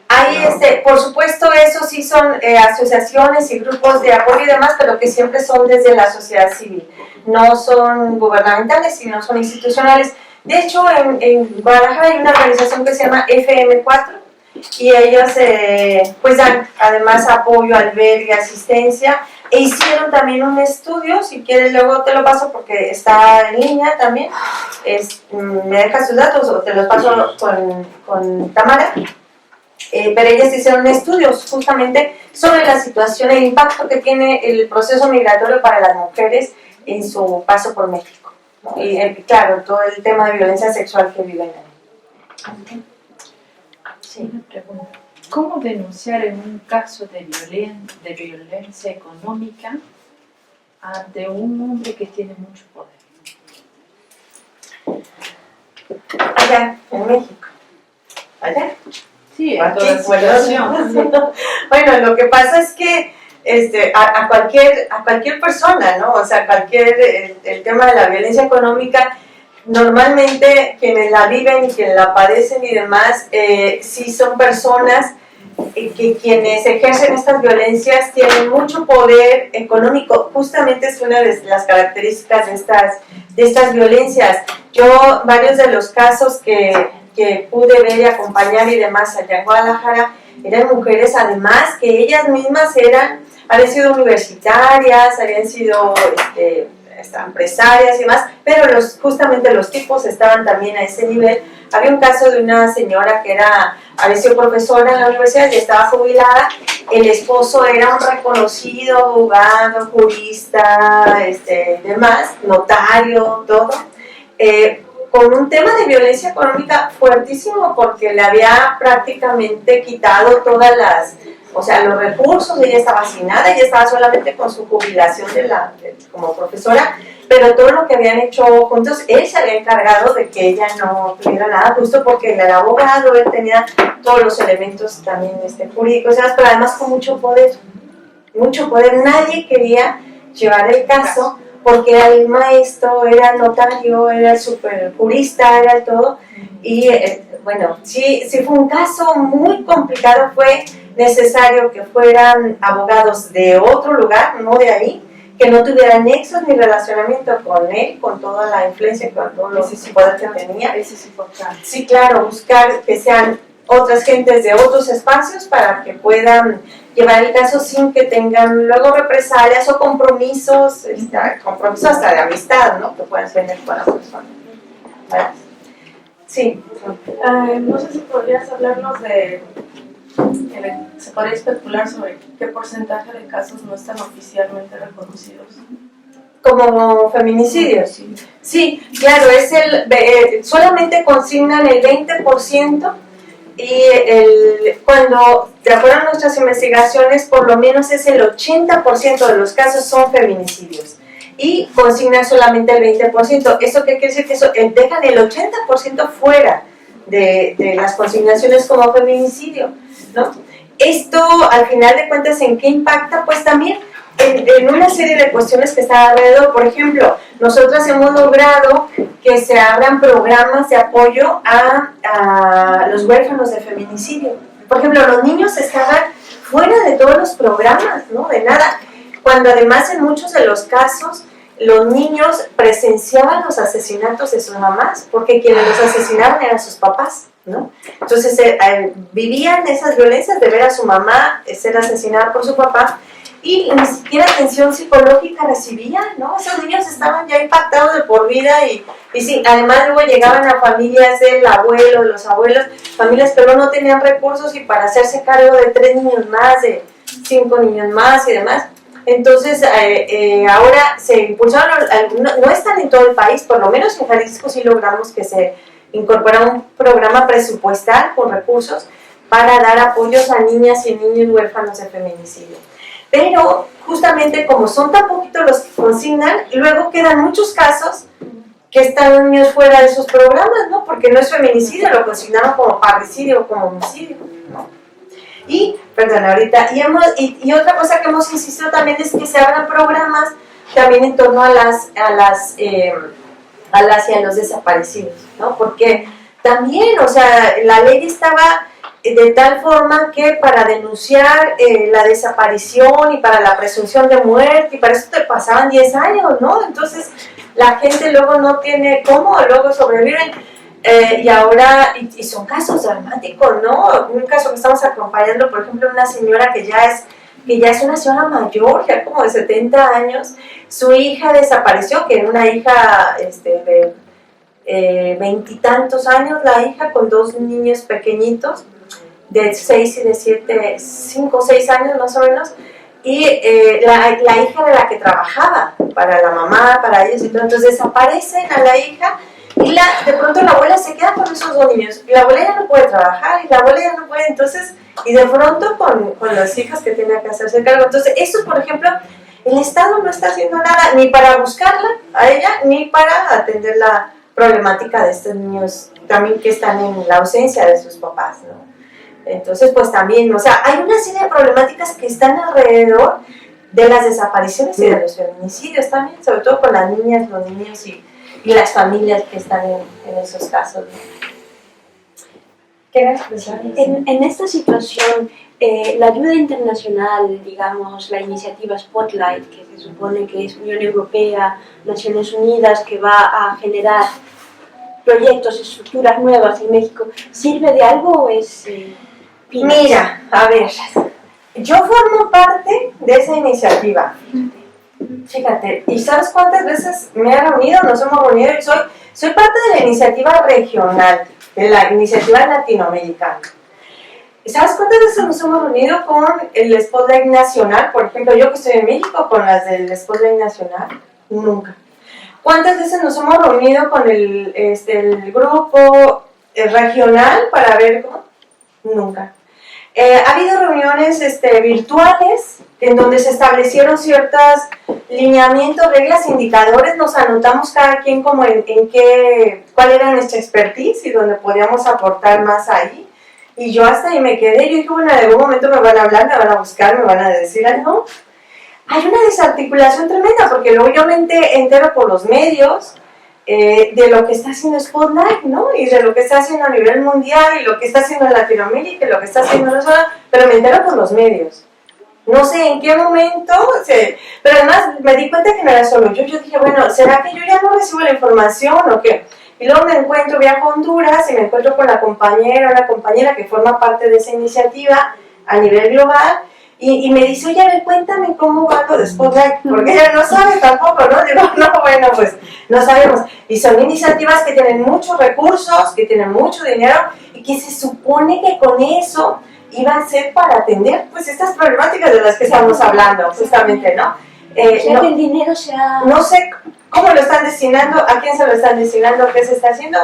Hay, por supuesto, eso sí son asociaciones y grupos de apoyo y demás, pero que siempre son desde la sociedad civil. No son gubernamentales, sino son institucionales. De hecho, en Guadalajara hay una organización que se llama FM4 y ellos pues dan además apoyo, albergue, asistencia, e hicieron también un estudio, si quieres luego te lo paso porque está en línea también, me dejas tus datos o te los paso con Tamara. Pero ellas hicieron estudios justamente sobre la situación, el impacto que tiene el proceso migratorio para las mujeres en su paso por México, ¿no? Y claro, todo el tema de violencia sexual que viven ahí. Sí. Una pregunta. ¿Cómo denunciar en un caso de violencia económica ante un hombre que tiene mucho poder? Allá, en México. Allá. Sí, en toda situación. Bueno, lo que pasa es que a cualquier persona, ¿no? O sea, el tema de la violencia económica, normalmente quienes la viven y quienes la padecen y demás, sí son personas que quienes ejercen estas violencias tienen mucho poder económico. Justamente es una de las características de estas violencias. Yo, varios de los casos que pude ver y acompañar y demás allá en Guadalajara, eran mujeres además que ellas mismas habían sido universitarias, habían sido empresarias y demás, pero justamente los tipos estaban también a ese nivel. Había un caso de una señora que había sido profesora en la universidad y estaba jubilada. El esposo era un reconocido abogado, jurista, demás, notario, todo. Con un tema de violencia económica fuertísimo porque le había prácticamente quitado los recursos. Ella estaba asignada, ella estaba solamente con su jubilación como profesora, pero todo lo que habían hecho juntos, él se había encargado de que ella no tuviera nada, justo porque él era abogado, él tenía todos los elementos también jurídicos, pero además con mucho poder, nadie quería llevar el caso, porque era el maestro, era el notario, era el super jurista, era el todo, y bueno, sí fue un caso muy complicado, fue necesario que fueran abogados de otro lugar, no de ahí, que no tuvieran nexos ni relacionamiento con él, con toda la influencia, con todo lo poder que tenía. Eso es importante. Sí, claro, buscar que sean otras gentes de otros espacios para que puedan llevar el caso sin que tengan luego represalias o compromisos hasta de amistad, ¿no? Que puedan tener con la persona. ¿Verdad? Sí. No sé si podrías hablarnos se podría especular sobre qué porcentaje de casos no están oficialmente reconocidos. Como feminicidios. Sí, claro, solamente consignan el 20%. Y cuando, de acuerdo a nuestras investigaciones, por lo menos es el 80% de los casos son feminicidios y consignan solamente el 20%. ¿Eso qué quiere decir? Que dejan el 80% fuera de las consignaciones como feminicidio, ¿no? Esto, al final de cuentas, ¿en qué impacta? Pues también en una serie de cuestiones que están alrededor. Por ejemplo, nosotras hemos logrado que se abran programas de apoyo a los huérfanos de feminicidio. Por ejemplo, los niños estaban fuera de todos los programas, ¿no? De nada. Cuando además en muchos de los casos los niños presenciaban los asesinatos de sus mamás, porque quienes los asesinaron eran sus papás, ¿no? Entonces vivían esas violencias de ver a su mamá ser asesinada por su papá, y ni siquiera atención psicológica recibían, ¿no? Esos niños estaban ya impactados de por vida y sí, además luego llegaban a familias del abuelo, de los abuelos, familias que no tenían recursos y para hacerse cargo de 3 niños más, de 5 niños más y demás. Entonces ahora se impulsaron, no están en todo el país, por lo menos en Jalisco sí logramos que se incorpora un programa presupuestal con recursos para dar apoyos a niñas y niños huérfanos de feminicidio. Pero justamente como son tan poquitos los que consignan, luego quedan muchos casos que están los niños fuera de esos programas, ¿no? Porque no es feminicidio, lo consignaron como parricidio o como homicidio, ¿no? Y, perdón, ahorita, y otra cosa que hemos insistido también es que se abran programas también en torno a las y a los desaparecidos, ¿no? Porque también, o sea, la ley estaba de tal forma que para denunciar la desaparición y para la presunción de muerte, y para eso te pasaban 10 años, ¿no? Entonces la gente luego no tiene cómo, luego sobreviven, y ahora, y son casos dramáticos, ¿no? Un caso que estamos acompañando, por ejemplo, una señora que ya es una señora mayor, ya como de 70 años, su hija desapareció, que era una hija de 20 y tantos años, la hija con 2 niños pequeñitos, de 6 y de 7, 5 o 6 años más o menos, y la hija de la que trabajaba para la mamá, para ellos y todo. Entonces desaparecen a la hija y de pronto la abuela se queda con esos 2 niños, y la abuela ya no puede trabajar, y la abuela ya no puede, entonces, y de pronto con las hijas que tiene que hacerse cargo. Entonces eso, por ejemplo, el Estado no está haciendo nada, ni para buscarla a ella, ni para atender la problemática de estos niños también que están en la ausencia de sus papás, ¿no? Entonces, pues también, o sea, hay una serie de problemáticas que están alrededor de las desapariciones y de los feminicidios también, sobre todo con las niñas, los niños y las familias que están en esos casos, ¿no? ¿Qué expresar? En esta situación, la ayuda internacional, digamos, la iniciativa Spotlight, que se supone que es Unión Europea, Naciones Unidas, que va a generar proyectos, estructuras nuevas en México, ¿sirve de algo o es Mira, a ver, yo formo parte de esa iniciativa. Fíjate, ¿y sabes cuántas veces me he reunido? Nos hemos reunido y soy parte de la iniciativa regional, de la iniciativa latinoamericana. ¿Sabes cuántas veces nos hemos reunido con el Spotlight Nacional? Por ejemplo, yo que estoy en México, con las del Spotlight Nacional, nunca. ¿Cuántas veces nos hemos reunido con el grupo regional para ver cómo? Nunca. Ha habido reuniones virtuales en donde se establecieron ciertos lineamientos, reglas, indicadores, nos anotamos cada quien como cuál era nuestra expertise y donde podíamos aportar más ahí. Y yo hasta ahí me quedé, yo dije, bueno, en algún momento me van a hablar, me van a buscar, me van a decir algo. Hay una desarticulación tremenda, porque luego yo me entero por los medios de lo que está haciendo Spotlight, ¿no? Y de lo que está haciendo a nivel mundial, y lo que está haciendo en Latinoamérica, y lo que está haciendo en la zona, pero me entero por los medios. No sé en qué momento, pero además me di cuenta que no era solo yo dije, bueno, ¿será que yo ya no recibo la información o qué? Y luego viajo a Honduras y me encuentro con una compañera que forma parte de esa iniciativa a nivel global, y me dice, oye, a ver, cuéntame cómo va lo de Spotlight, porque ella no sabe tampoco, ¿no? Digo, no, bueno, pues no sabemos. Y son iniciativas que tienen muchos recursos, que tienen mucho dinero, y que se supone que con eso iba a ser para atender pues estas problemáticas de las que estamos hablando, justamente, ¿no? que el dinero sea... No sé cómo lo están destinando, a quién se lo están destinando, qué se está haciendo,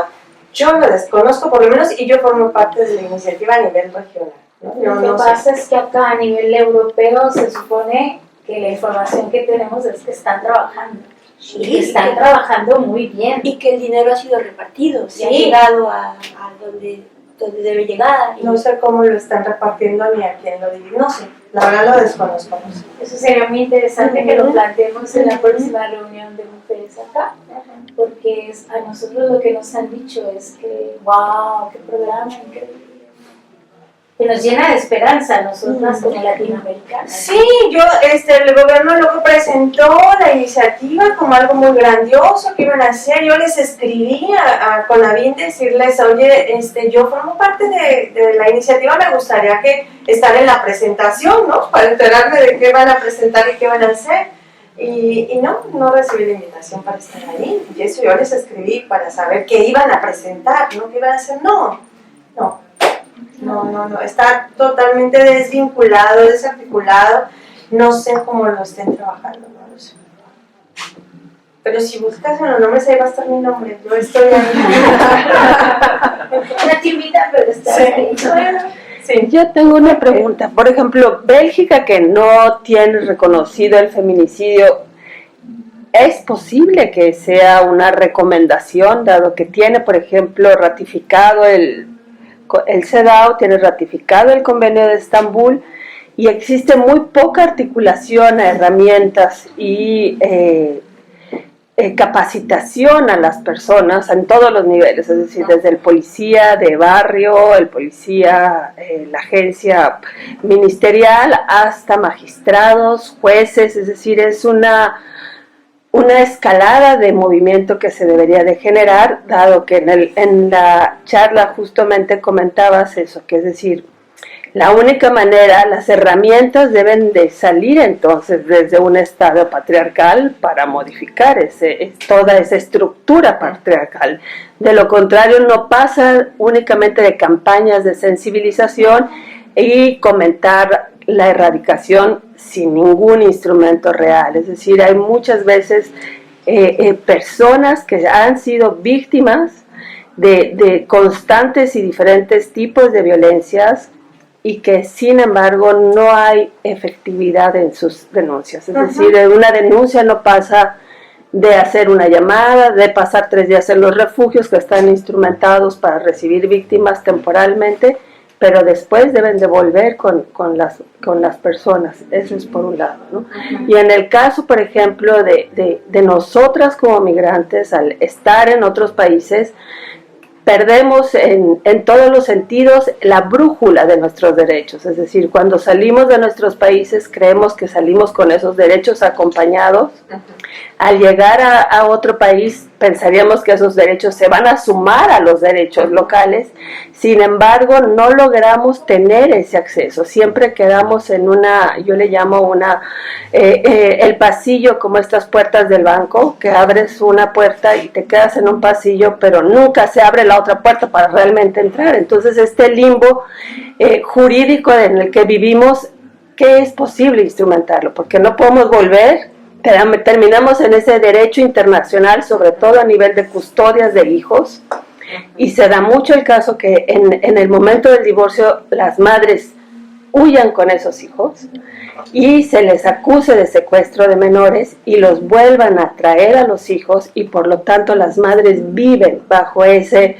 yo lo desconozco por lo menos, y yo formo parte de la iniciativa a nivel regional, ¿no? Lo que pasa es que acá a nivel europeo se supone que la información que tenemos es que están trabajando. Sí, y que están trabajando muy bien. Y que el dinero ha sido repartido, sí, ha llegado a donde debe llegar. No sé cómo lo están repartiendo ni a quién lo dividen, no sé, la verdad lo desconozco. Eso sería muy interesante que lo planteemos en la próxima reunión de mujeres acá, porque a nosotros lo que nos han dicho es que, wow, qué programa increíble. que nos llena de esperanza a nosotras como latinoamericanas. Sí, el gobierno luego presentó la iniciativa como algo muy grandioso que iban a hacer. Yo les escribí a Conavin decirles, oye, yo formo parte de la iniciativa, me gustaría estar en la presentación, ¿no? Para enterarme de qué van a presentar y qué van a hacer. Y no recibí la invitación para estar ahí. Y eso yo les escribí para saber qué iban a presentar, ¿no? ¿Qué iban a hacer? No, está totalmente desvinculado, desarticulado. No sé cómo lo estén trabajando, no lo sé. Pero si buscas en los nombres, ahí va a estar mi nombre. Yo estoy ahí. No te invitan, pero estás ahí. Sí. Yo tengo una pregunta. Por ejemplo, Bélgica, que no tiene reconocido el feminicidio, ¿es posible que sea una recomendación, dado que tiene, por ejemplo, ratificado el CEDAW, tiene ratificado el Convenio de Estambul, y existe muy poca articulación a herramientas y capacitación a las personas en todos los niveles, es decir, desde el policía de barrio, el policía, la agencia ministerial, hasta magistrados, jueces, es decir, es una escalada de movimiento que se debería de generar, dado que en la charla justamente comentabas eso, que es decir, la única manera, las herramientas deben de salir entonces desde un estado patriarcal para modificar toda esa estructura patriarcal. De lo contrario, no pasa únicamente de campañas de sensibilización y comentar la erradicación sin ningún instrumento real. Es decir, hay muchas veces personas que han sido víctimas de constantes y diferentes tipos de violencias, y que sin embargo no hay efectividad en sus denuncias. Es decir, una denuncia no pasa de hacer una llamada, de pasar 3 días en los refugios que están instrumentados para recibir víctimas temporalmente, pero después deben de volver con las personas. Eso es por un lado, ¿no? Y en el caso, por ejemplo, de nosotras como migrantes, al estar en otros países, perdemos en todos los sentidos la brújula de nuestros derechos. Es decir, cuando salimos de nuestros países creemos que salimos con esos derechos acompañados. Al llegar a otro país pensaríamos que esos derechos se van a sumar a los derechos locales. Sin embargo, no logramos tener ese acceso. Siempre quedamos en yo le llamo el pasillo, como estas puertas del banco, que abres una puerta y te quedas en un pasillo, pero nunca se abre la otra puerta para realmente entrar. Entonces, este limbo jurídico en el que vivimos, ¿qué es posible instrumentarlo? Porque no podemos volver. Terminamos en ese derecho internacional, sobre todo a nivel de custodias de hijos, y se da mucho el caso que en el momento del divorcio las madres huyan con esos hijos y se les acuse de secuestro de menores y los vuelvan a traer a los hijos, y por lo tanto las madres viven bajo ese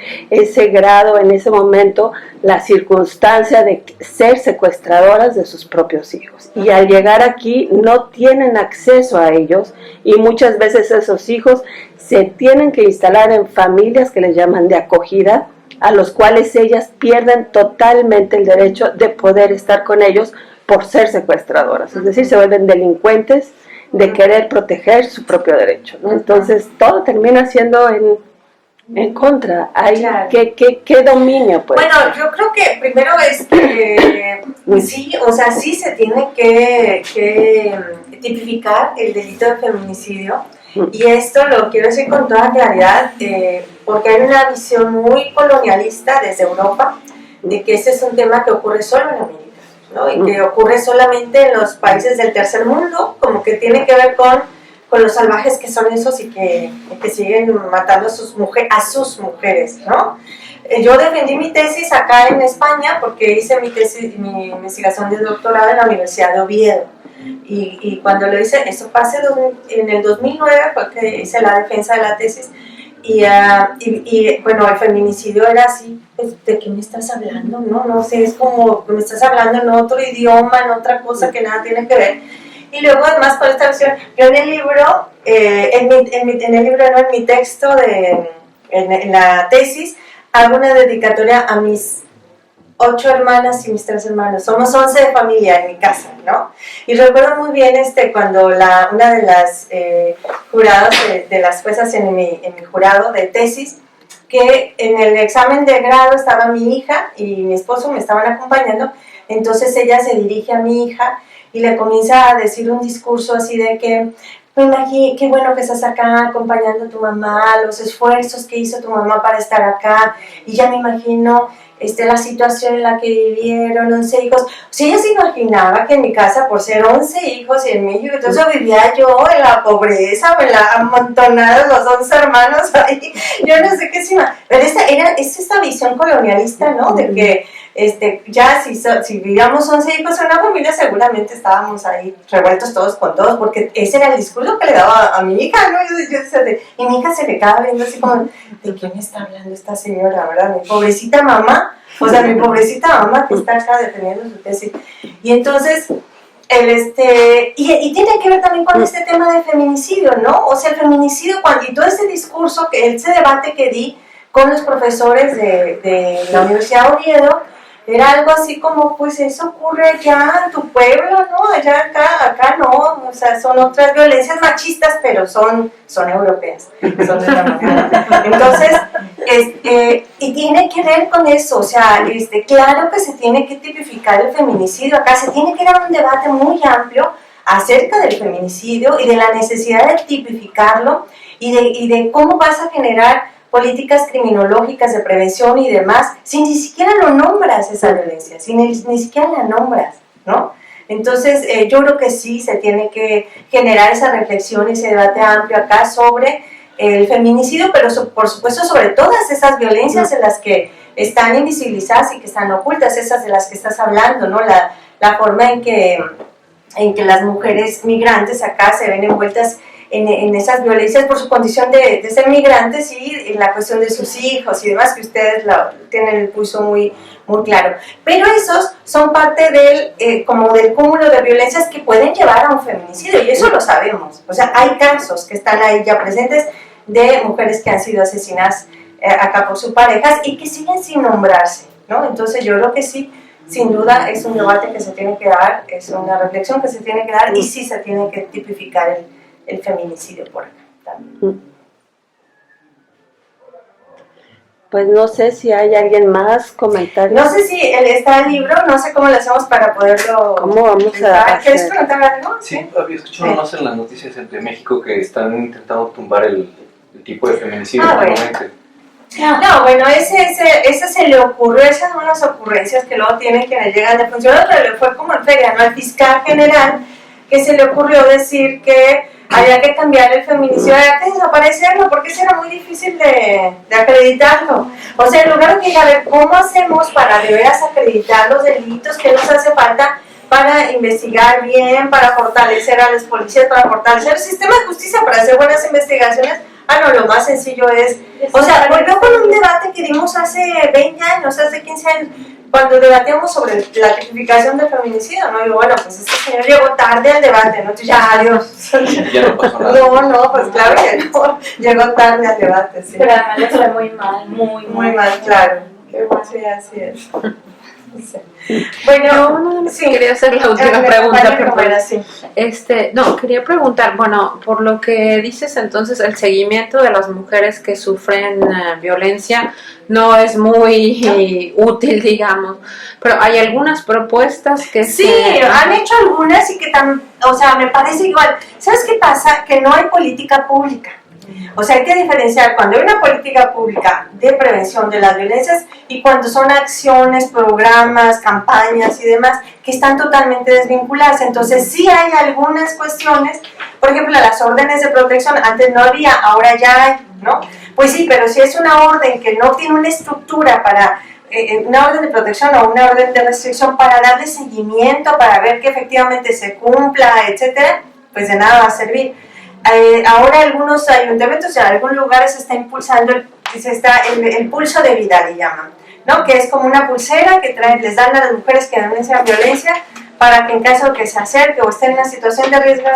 grado, en ese momento, la circunstancia de ser secuestradoras de sus propios hijos, y al llegar aquí no tienen acceso a ellos, y muchas veces esos hijos se tienen que instalar en familias que les llaman de acogida, a los cuales ellas pierden totalmente el derecho de poder estar con ellos por ser secuestradoras. Es decir, se vuelven delincuentes de querer proteger su propio derecho, ¿no? Entonces, todo termina siendo en contra. Claro. ¿Qué dominio? Pues? Bueno, yo creo que primero es que sí se tiene que tipificar el delito de feminicidio. Y esto lo quiero decir con toda claridad, porque hay una visión muy colonialista desde Europa de que ese es un tema que ocurre solo en América, ¿no? Y que ocurre solamente en los países del tercer mundo, como que tiene que ver con los salvajes que son esos y que siguen matando a sus mujeres, ¿no? Yo defendí mi tesis acá en España porque hice mi investigación de doctorado en la Universidad de Oviedo. Y cuando lo hice, eso fue en el 2009, fue que hice la defensa de la tesis, y bueno, el feminicidio era así, pues, ¿de qué me estás hablando? No sé, es como que me estás hablando en otro idioma, en otra cosa que nada tiene que ver. Y luego, además, con esta versión, yo en el libro, en mi texto, en la tesis, hago una dedicatoria a mis 8 hermanas y mis 3 hermanos. Somos 11 de familia en mi casa, ¿no? Y recuerdo muy bien cuando una de las juradas de las juezas en mi jurado de tesis, que en el examen de grado estaba mi hija y mi esposo me estaban acompañando, entonces ella se dirige a mi hija y le comienza a decir un discurso así de que, qué bueno que estás acá acompañando a tu mamá, los esfuerzos que hizo tu mamá para estar acá, y ya me imagino la situación en la que vivieron, 11 hijos. O sea, ella se imaginaba que en mi casa, por ser 11 hijos y en México, entonces vivía yo en la pobreza, o en la amontonada, los 11 hermanos ahí, yo no sé qué se imaginaba. Pero es esta visión colonialista, ¿no? De que ya si vivíamos 11 hijos en una familia, seguramente estábamos ahí revueltos todos con todos, porque ese era el discurso que le daba a mi hija, ¿no? Y mi hija se le quedaba viendo así como, ¿de qué me está hablando esta señora, verdad? Mi pobrecita mamá, mi pobrecita mamá que está acá defendiendo su tesis. Y entonces, y tiene que ver también con este tema de feminicidio, ¿no? O sea, el feminicidio, y todo ese discurso, ese debate que di con los profesores de la Universidad de Oviedo, era algo así como, pues eso ocurre ya en tu pueblo, ¿no? Allá acá no, o sea, son otras violencias machistas, pero son europeas, son de la manera. Entonces, y tiene que ver con eso, o sea, claro que se tiene que tipificar el feminicidio acá, se tiene que dar un debate muy amplio acerca del feminicidio y de la necesidad de tipificarlo y de cómo vas a generar políticas criminológicas de prevención y demás, si ni siquiera lo nombras esa violencia, si ni siquiera la nombras, ¿no? Entonces, yo creo que sí se tiene que generar esa reflexión, ese debate amplio acá sobre el feminicidio, pero por supuesto sobre todas esas violencias en las que están invisibilizadas y que están ocultas, esas de las que estás hablando, ¿no? La forma en que las mujeres migrantes acá se ven envueltas en esas violencias por su condición de ser migrantes y en la cuestión de sus hijos y demás, que ustedes tienen el pulso muy, muy claro. Pero esos son parte del cúmulo de violencias que pueden llevar a un feminicidio, y eso lo sabemos. O sea, hay casos que están ahí ya presentes de mujeres que han sido asesinadas acá por sus parejas y que siguen sin nombrarse, ¿no? Entonces yo creo que sí, sin duda es un debate que se tiene que dar, es una reflexión que se tiene que dar, y sí se tiene que tipificar el feminicidio por acá también. Pues no sé si hay alguien más comentarios. No sé si está el libro, no sé cómo lo hacemos para poderlo... ¿Cómo vamos a hacer? ¿Quieres preguntar algo? Sí, había escuchado más en las noticias de México que están intentando tumbar el tipo de feminicidio nuevamente. No, bueno, ese se le ocurrió, esas son unas ocurrencias que luego tienen quienes llegan de funcionar, pero fue como en feria, ¿no? Al fiscal general que se le ocurrió decir que había que cambiar el feminicidio, había que desaparecerlo, porque eso era muy difícil de acreditarlo. O sea, en lugar de que, a ver, ¿cómo hacemos para de veras acreditar los delitos que nos hace falta para investigar bien, para fortalecer a las policías, para fortalecer el sistema de justicia, para hacer buenas investigaciones? No, lo más sencillo es, o sea, volvió con un debate que dimos hace 20 años, hace 15 años, cuando debatíamos sobre la tipificación del feminicidio, ¿no? Y bueno, pues este señor llegó tarde al debate, ¿no? Ya, adiós. Ya no pasó nada. No, pues claro que no, llegó tarde al debate, sí. Pero además le fue muy mal, muy mal, claro. Qué bueno, sí, así es. Sí. Bueno, sí, quería hacer la última pregunta. Sí. Quería preguntar, bueno, por lo que dices entonces, el seguimiento de las mujeres que sufren violencia no es muy útil, digamos, pero hay algunas propuestas que sí, han hecho algunas y que o sea, me parece igual. ¿Sabes qué pasa? Que no hay política pública. O sea, hay que diferenciar cuando hay una política pública de prevención de las violencias y cuando son acciones, programas, campañas y demás que están totalmente desvinculadas. Entonces sí hay algunas cuestiones, por ejemplo, las órdenes de protección, antes no había, ahora ya hay, ¿no? Pues sí, pero si es una orden que no tiene una estructura para... una orden de protección o una orden de restricción para darle seguimiento, para ver que efectivamente se cumpla, etcétera, pues de nada va a servir. Ahora algunos ayuntamientos en algunos lugares se está impulsando el pulso de vida, le llaman, ¿no? Que es como una pulsera que les dan a las mujeres que denuncian violencia para que en caso de que se acerque o esté en una situación de riesgo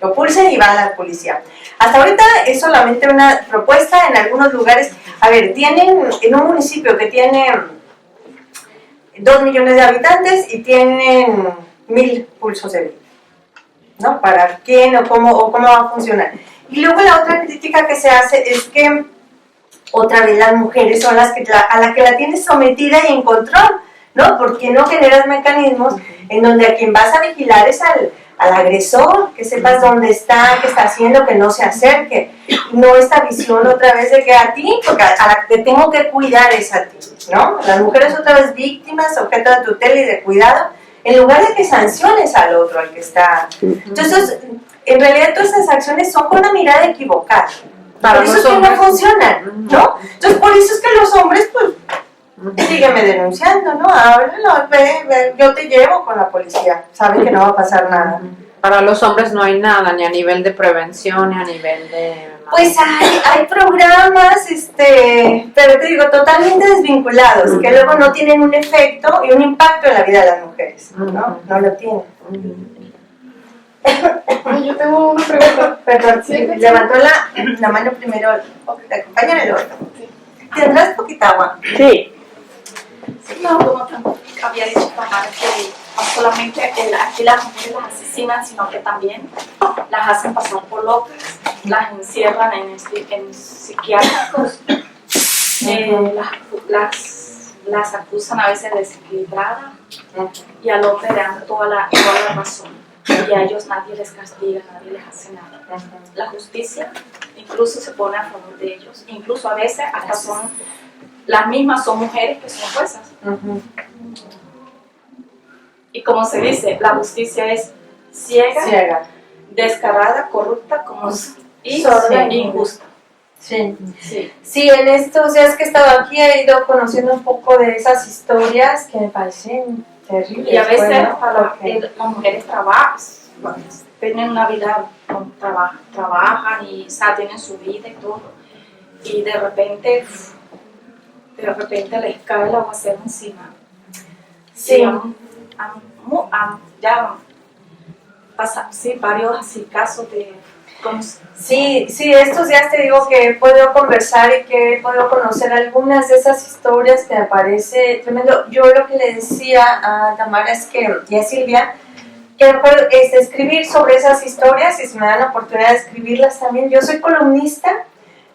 lo pulsen y van a la policía. Hasta ahorita es solamente una propuesta en algunos lugares. A ver, tienen en un municipio que tiene 2 millones de habitantes y tienen 1000 pulsos de vida, ¿no? ¿Para quién o cómo va a funcionar? Y luego la otra crítica que se hace es que otra vez las mujeres son las que a la que la tienes sometida y en control, ¿no? Porque no generas mecanismos en donde a quien vas a vigilar es al agresor, que sepas dónde está, qué está haciendo, que no se acerque. No esta visión otra vez de que a ti, porque a la que tengo que cuidar es a ti, ¿no? Las mujeres otra vez víctimas, objeto de tutela y de cuidado, en lugar de que sanciones al otro, al que está. Entonces, en realidad todas esas acciones son con una mirada equivocada. Por eso es que no funcionan, ¿no? Entonces, por eso es que los hombres, pues, sígueme denunciando, ¿no? Háblalo, ve, yo te llevo con la policía. Saben que no va a pasar nada. Para los hombres no hay nada, ni a nivel de prevención, ni a nivel de... Pues hay programas, pero te digo, totalmente desvinculados, que luego no tienen un efecto y un impacto en la vida de las mujeres, ¿no? No lo tienen. Yo tengo una pregunta. Perdón, levantó la mano primero, te acompañan el otro. ¿Tendrás poquita agua? Sí. No, como había dicho Tamara, que no solamente aquí las mujeres las asesinan, sino que también las hacen pasar por locas, las encierran en psiquiátricos, las acusan a veces de desequilibradas y al hombre le dan toda la razón. Y a ellos nadie les castiga, nadie les hace nada. La justicia incluso se pone a favor de ellos, incluso a veces hasta son las mismas, son mujeres que son juezas. Y como se dice, la justicia es ciega. Descarada, corrupta y injusta. Sí. En estos días que he estado aquí he ido conociendo un poco de esas historias que me parecen terribles. Y a veces las mujeres trabajan, tienen una vida, trabajan y tienen su vida y todo. Y de repente les cae el aguacero encima. Sí. Ya pasa, varios así casos de... Sí, estos días te digo que he podido conversar y que he podido conocer algunas de esas historias que me parece tremendo. Yo lo que le decía a Tamara y a Silvia, que mejor es escribir sobre esas historias y si me dan la oportunidad de escribirlas también. Yo soy columnista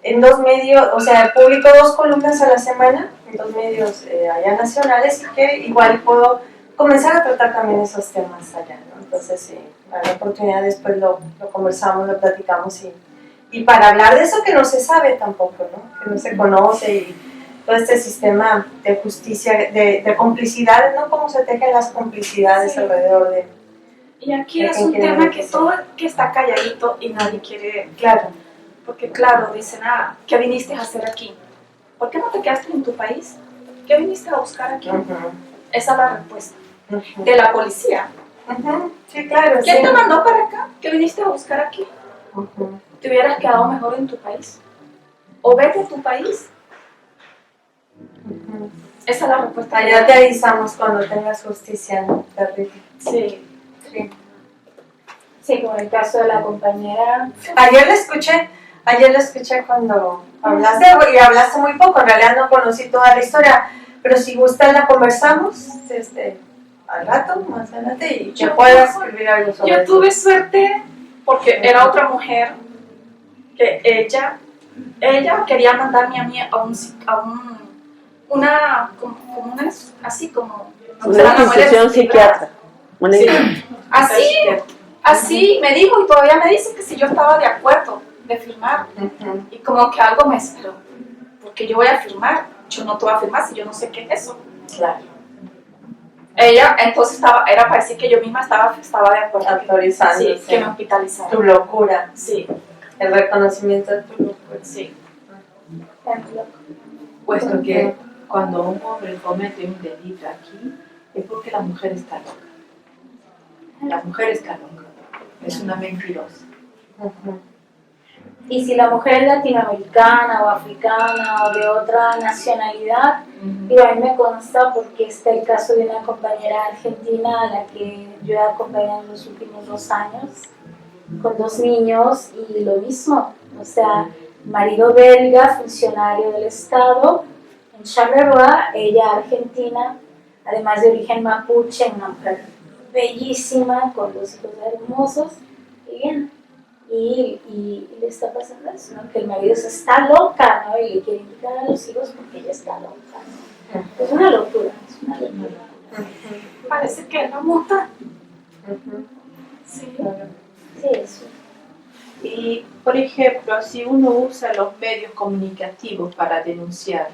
en 2 medios, o sea, publico 2 columnas a la semana en 2 medios allá nacionales y que igual puedo comenzar a tratar también esos temas allá, ¿no? Entonces, sí, a la oportunidad después lo conversamos, lo platicamos y para hablar de eso que no se sabe tampoco, ¿no? Que no se conoce y todo este sistema de justicia, de complicidades, ¿no? Cómo se tejen las complicidades alrededor de... Y aquí es un tema que todo que está calladito y nadie quiere... Claro. Porque claro, dicen, ¿qué viniste a hacer aquí? ¿Por qué no te quedaste en tu país? ¿Qué viniste a buscar aquí? Esa es la respuesta. De la policía. Sí, claro. ¿Quién te mandó para acá? ¿Qué viniste a buscar aquí? ¿Te hubieras quedado mejor en tu país? ¿O vete a tu país? Esa es la respuesta. Ya te avisamos cuando tengas justicia, ¿no? Sí. Sí, como el caso de la compañera. Ayer la escuché cuando hablaste, y hablaste muy poco, en realidad no conocí toda la historia, pero si gustas la conversamos al rato, más adelante, y que puedas escribir algo sobre eso. Yo tuve suerte porque era otra mujer que ella quería mandarme a mí una institución psiquiátrica. Así me dijo y todavía me dice que si yo estaba de acuerdo de firmar. Y como que algo me esperó, porque yo voy a firmar, yo no te voy a firmar si yo no sé qué es eso. Claro. Ella entonces era para decir que yo misma estaba de acuerdo. Autorizando. Sí, que me hospitalizara. Tu locura. Sí. El reconocimiento de tu locura. Sí. Puesto que cuando un hombre comete un delito aquí, es porque la mujer está loca. La mujer está loca. Es una mentirosa. Y si la mujer es latinoamericana o africana o de otra nacionalidad, y a mí me consta porque está el caso de una compañera argentina a la que yo he acompañado en los últimos 2 años, con 2 niños, y lo mismo, o sea, marido belga, funcionario del Estado, en Charleroi, ella argentina, además de origen mapuche, una mujer bellísima, con 2 hijos hermosos, y bien. Y le está pasando eso, ¿no? Que el marido está loca, ¿no? Y le quiere invitar a los hijos porque ella está loca, ¿no? Es una locura, es una locura. Parece que no muta. Sí, sí, eso. Y, por ejemplo, si uno usa los medios comunicativos para denunciar,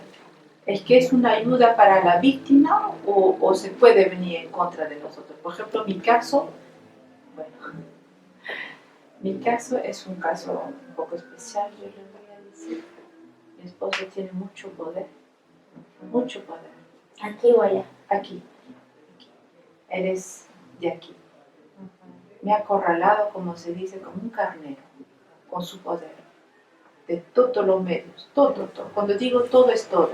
¿es que es una ayuda para la víctima o se puede venir en contra de nosotros? Por ejemplo, mi caso es un caso un poco especial, yo le voy a decir. Mi esposo tiene mucho poder, mucho poder. ¿Aquí o allá? Aquí. Él es de aquí. Me ha acorralado, como se dice, como un carnero, con su poder, de todos los medios, todo. Cuando digo todo es todo.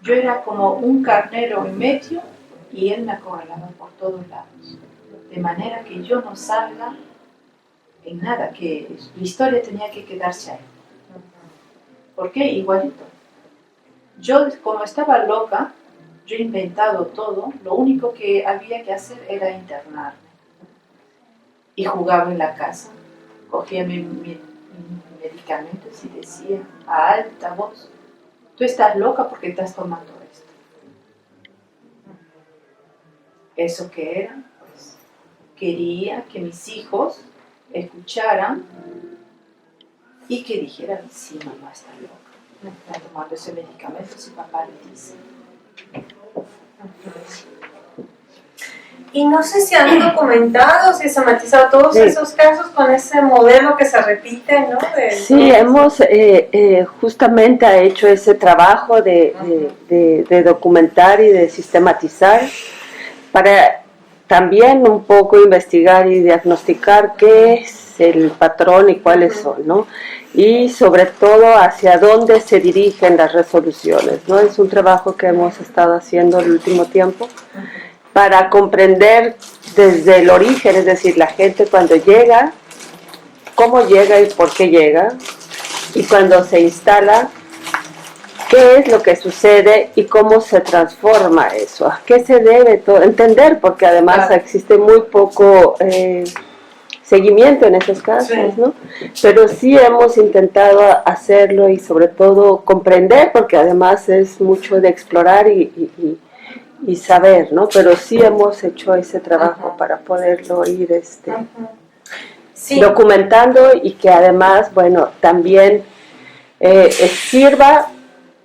Yo era como un carnero en medio y él me acorralaba por todos lados, de manera que yo no salga en nada, que la historia tenía que quedarse ahí. ¿Por qué? Igualito. Yo, como estaba loca, yo he inventado todo, lo único que había que hacer era internarme. Y jugaba en la casa, cogía mi medicamentos y decía a alta voz, tú estás loca porque estás tomando esto. ¿Eso qué era? Pues quería que mis hijos escucharan y que dijeran, sí, mamá está loca, está tomando ese medicamento, si papá le dice. Y no sé si han documentado, si se han matizado todos esos casos con ese modelo que se repite, ¿no? Sí, hemos justamente hecho ese trabajo de documentar y de sistematizar para también un poco investigar y diagnosticar qué es el patrón y cuáles son, ¿no? Y sobre todo hacia dónde se dirigen las resoluciones, ¿no? Es un trabajo que hemos estado haciendo el último tiempo para comprender desde el origen, es decir, la gente cuando llega, cómo llega y por qué llega, y cuando se instala, qué es lo que sucede y cómo se transforma eso, a qué se debe todo, entender, porque además existe muy poco seguimiento en esos casos, ¿no? Pero sí hemos intentado hacerlo y sobre todo comprender, porque además es mucho de explorar y saber, ¿no? Pero sí hemos hecho ese trabajo para poderlo ir documentando y que además, bueno, también sirva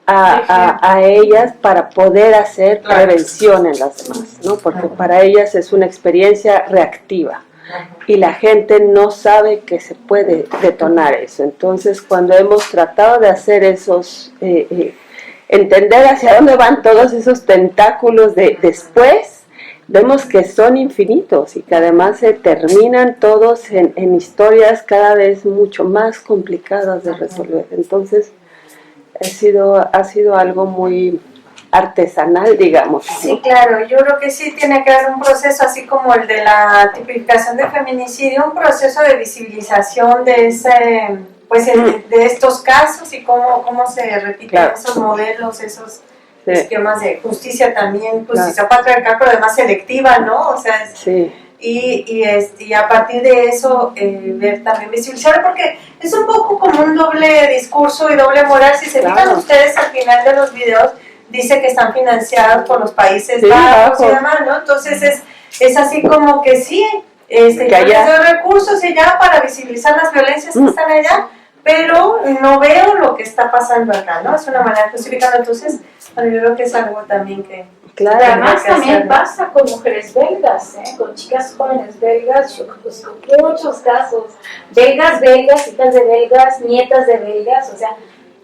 a ellas para poder hacer prevención en las demás, ¿no? Porque para ellas es una experiencia reactiva y la gente no sabe que se puede detonar eso. Entonces, cuando hemos tratado de hacer esos entender hacia dónde van todos esos tentáculos de después, vemos que son infinitos y que además se terminan todos en historias cada vez mucho más complicadas de resolver. Entonces, ha sido algo muy artesanal, digamos, ¿no? Sí, claro, yo creo que sí tiene que haber un proceso así como el de la tipificación de feminicidio, un proceso de visibilización de ese... pues de estos casos y cómo se repiten esos modelos, esos esquemas de justicia también, justicia patriarcal, pero además selectiva, ¿no? O sea, y a partir de eso ver también visibilizar, porque es un poco como un doble discurso y doble moral. Si se fijan ustedes al final de los videos, dice que están financiados por los Países Bajos y demás, ¿no? Entonces es así como que sí, que haya recursos allá para visibilizar las violencias que están allá, pero no veo lo que está pasando acá, ¿no? Es una manera de justificarlo. Entonces, bueno, yo creo que es algo también que... Claro, además también pasa con mujeres belgas, con chicas jóvenes belgas. Yo conozco muchos casos, belgas, hijas de belgas, nietas de belgas, o sea,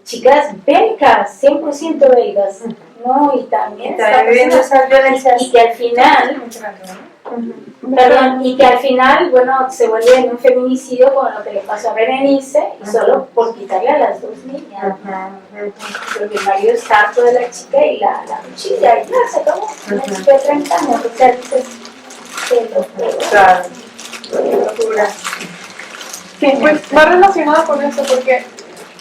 chicas belgas, 100% belgas, ¿no? Y también viviendo esas violencias. Y que al final... Perdón, y que al final, bueno, se vuelve en un feminicidio con lo que le pasó a Berenice, y solo por quitarle a las 2 niñas. Porque el marido está harto de la chica y la cuchilla, y ya se acabó. Una chica de 30 años, o sea, dices, qué locura. Claro, qué locura. Sí, pues va relacionado con eso, porque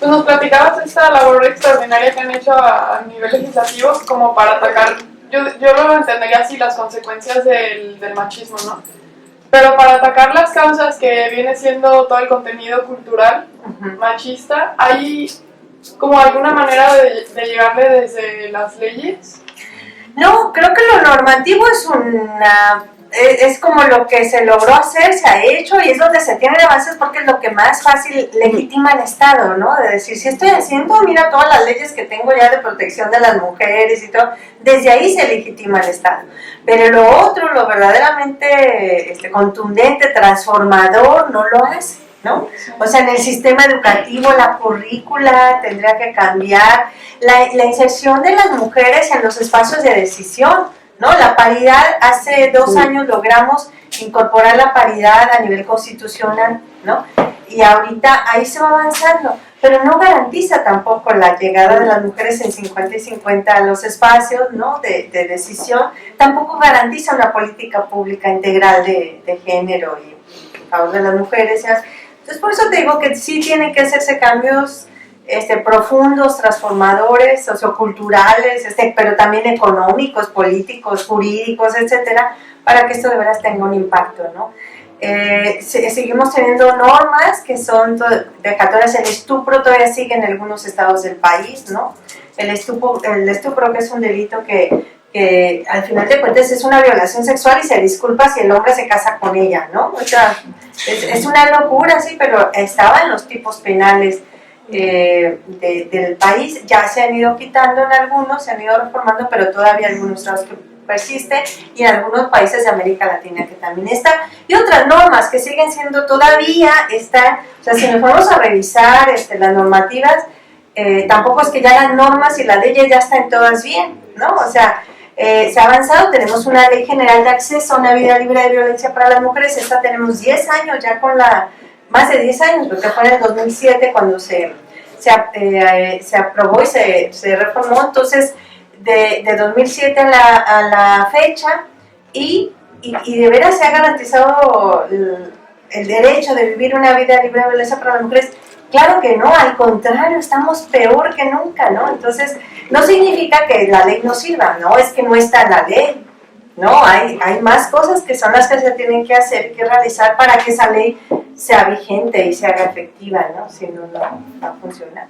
nos platicabas esta labor extraordinaria que han hecho a nivel legislativo como para atacar yo lo entendería así, las consecuencias del machismo, ¿no? Pero para atacar las causas que viene siendo todo el contenido cultural machista, ¿hay como alguna manera de llegarle desde las leyes? No, creo que lo normativo es como lo que se logró hacer, se ha hecho y es donde se tienen avances porque es lo que más fácil legitima al Estado, ¿no? De decir, si estoy haciendo, mira todas las leyes que tengo ya de protección de las mujeres y todo, desde ahí se legitima al Estado. Pero lo otro, lo verdaderamente contundente, transformador, no lo hace, ¿no? O sea, en el sistema educativo, la currícula tendría que cambiar, la inserción de las mujeres en los espacios de decisión, ¿no? La paridad, hace 2 años logramos incorporar la paridad a nivel constitucional, ¿no? Y ahorita ahí se va avanzando, pero no garantiza tampoco la llegada de las mujeres en 50 y 50 a los espacios, ¿no? de decisión, tampoco garantiza una política pública integral de género y en favor de las mujeres. Entonces, por eso te digo que sí tienen que hacerse cambios profundos, transformadores, socioculturales, pero también económicos, políticos, jurídicos, etcétera, para que esto de veras tenga un impacto, ¿no? Seguimos teniendo normas que son vejatorias. El estupro todavía sigue en algunos estados del país, ¿no? El estupro que es un delito que al final de cuentas es una violación sexual y se disculpa si el hombre se casa con ella, ¿no? O sea, es una locura, sí, pero estaba en los tipos penales del país. Ya se han ido quitando en algunos, se han ido reformando, pero todavía algunos estados que persiste, y en algunos países de América Latina que también está, y otras normas que siguen siendo todavía están. O sea, si nos vamos a revisar las normativas, tampoco es que ya las normas y las leyes ya están todas bien, ¿no? O sea, se ha avanzado, tenemos una ley general de acceso a una vida libre de violencia para las mujeres. Esta tenemos 10 años ya más de 10 años, porque fue en el 2007 cuando se aprobó y se reformó. Entonces, de 2007 a la fecha, y de veras se ha garantizado el derecho de vivir una vida libre de violencia para las mujeres. Claro que no, al contrario, estamos peor que nunca, ¿no? Entonces, no significa que la ley no sirva, no, es que no está en la ley, ¿no? Hay más cosas que son las que se tienen que hacer, que realizar para que esa ley sea vigente y se haga efectiva, ¿no? Si no, no va a funcionar.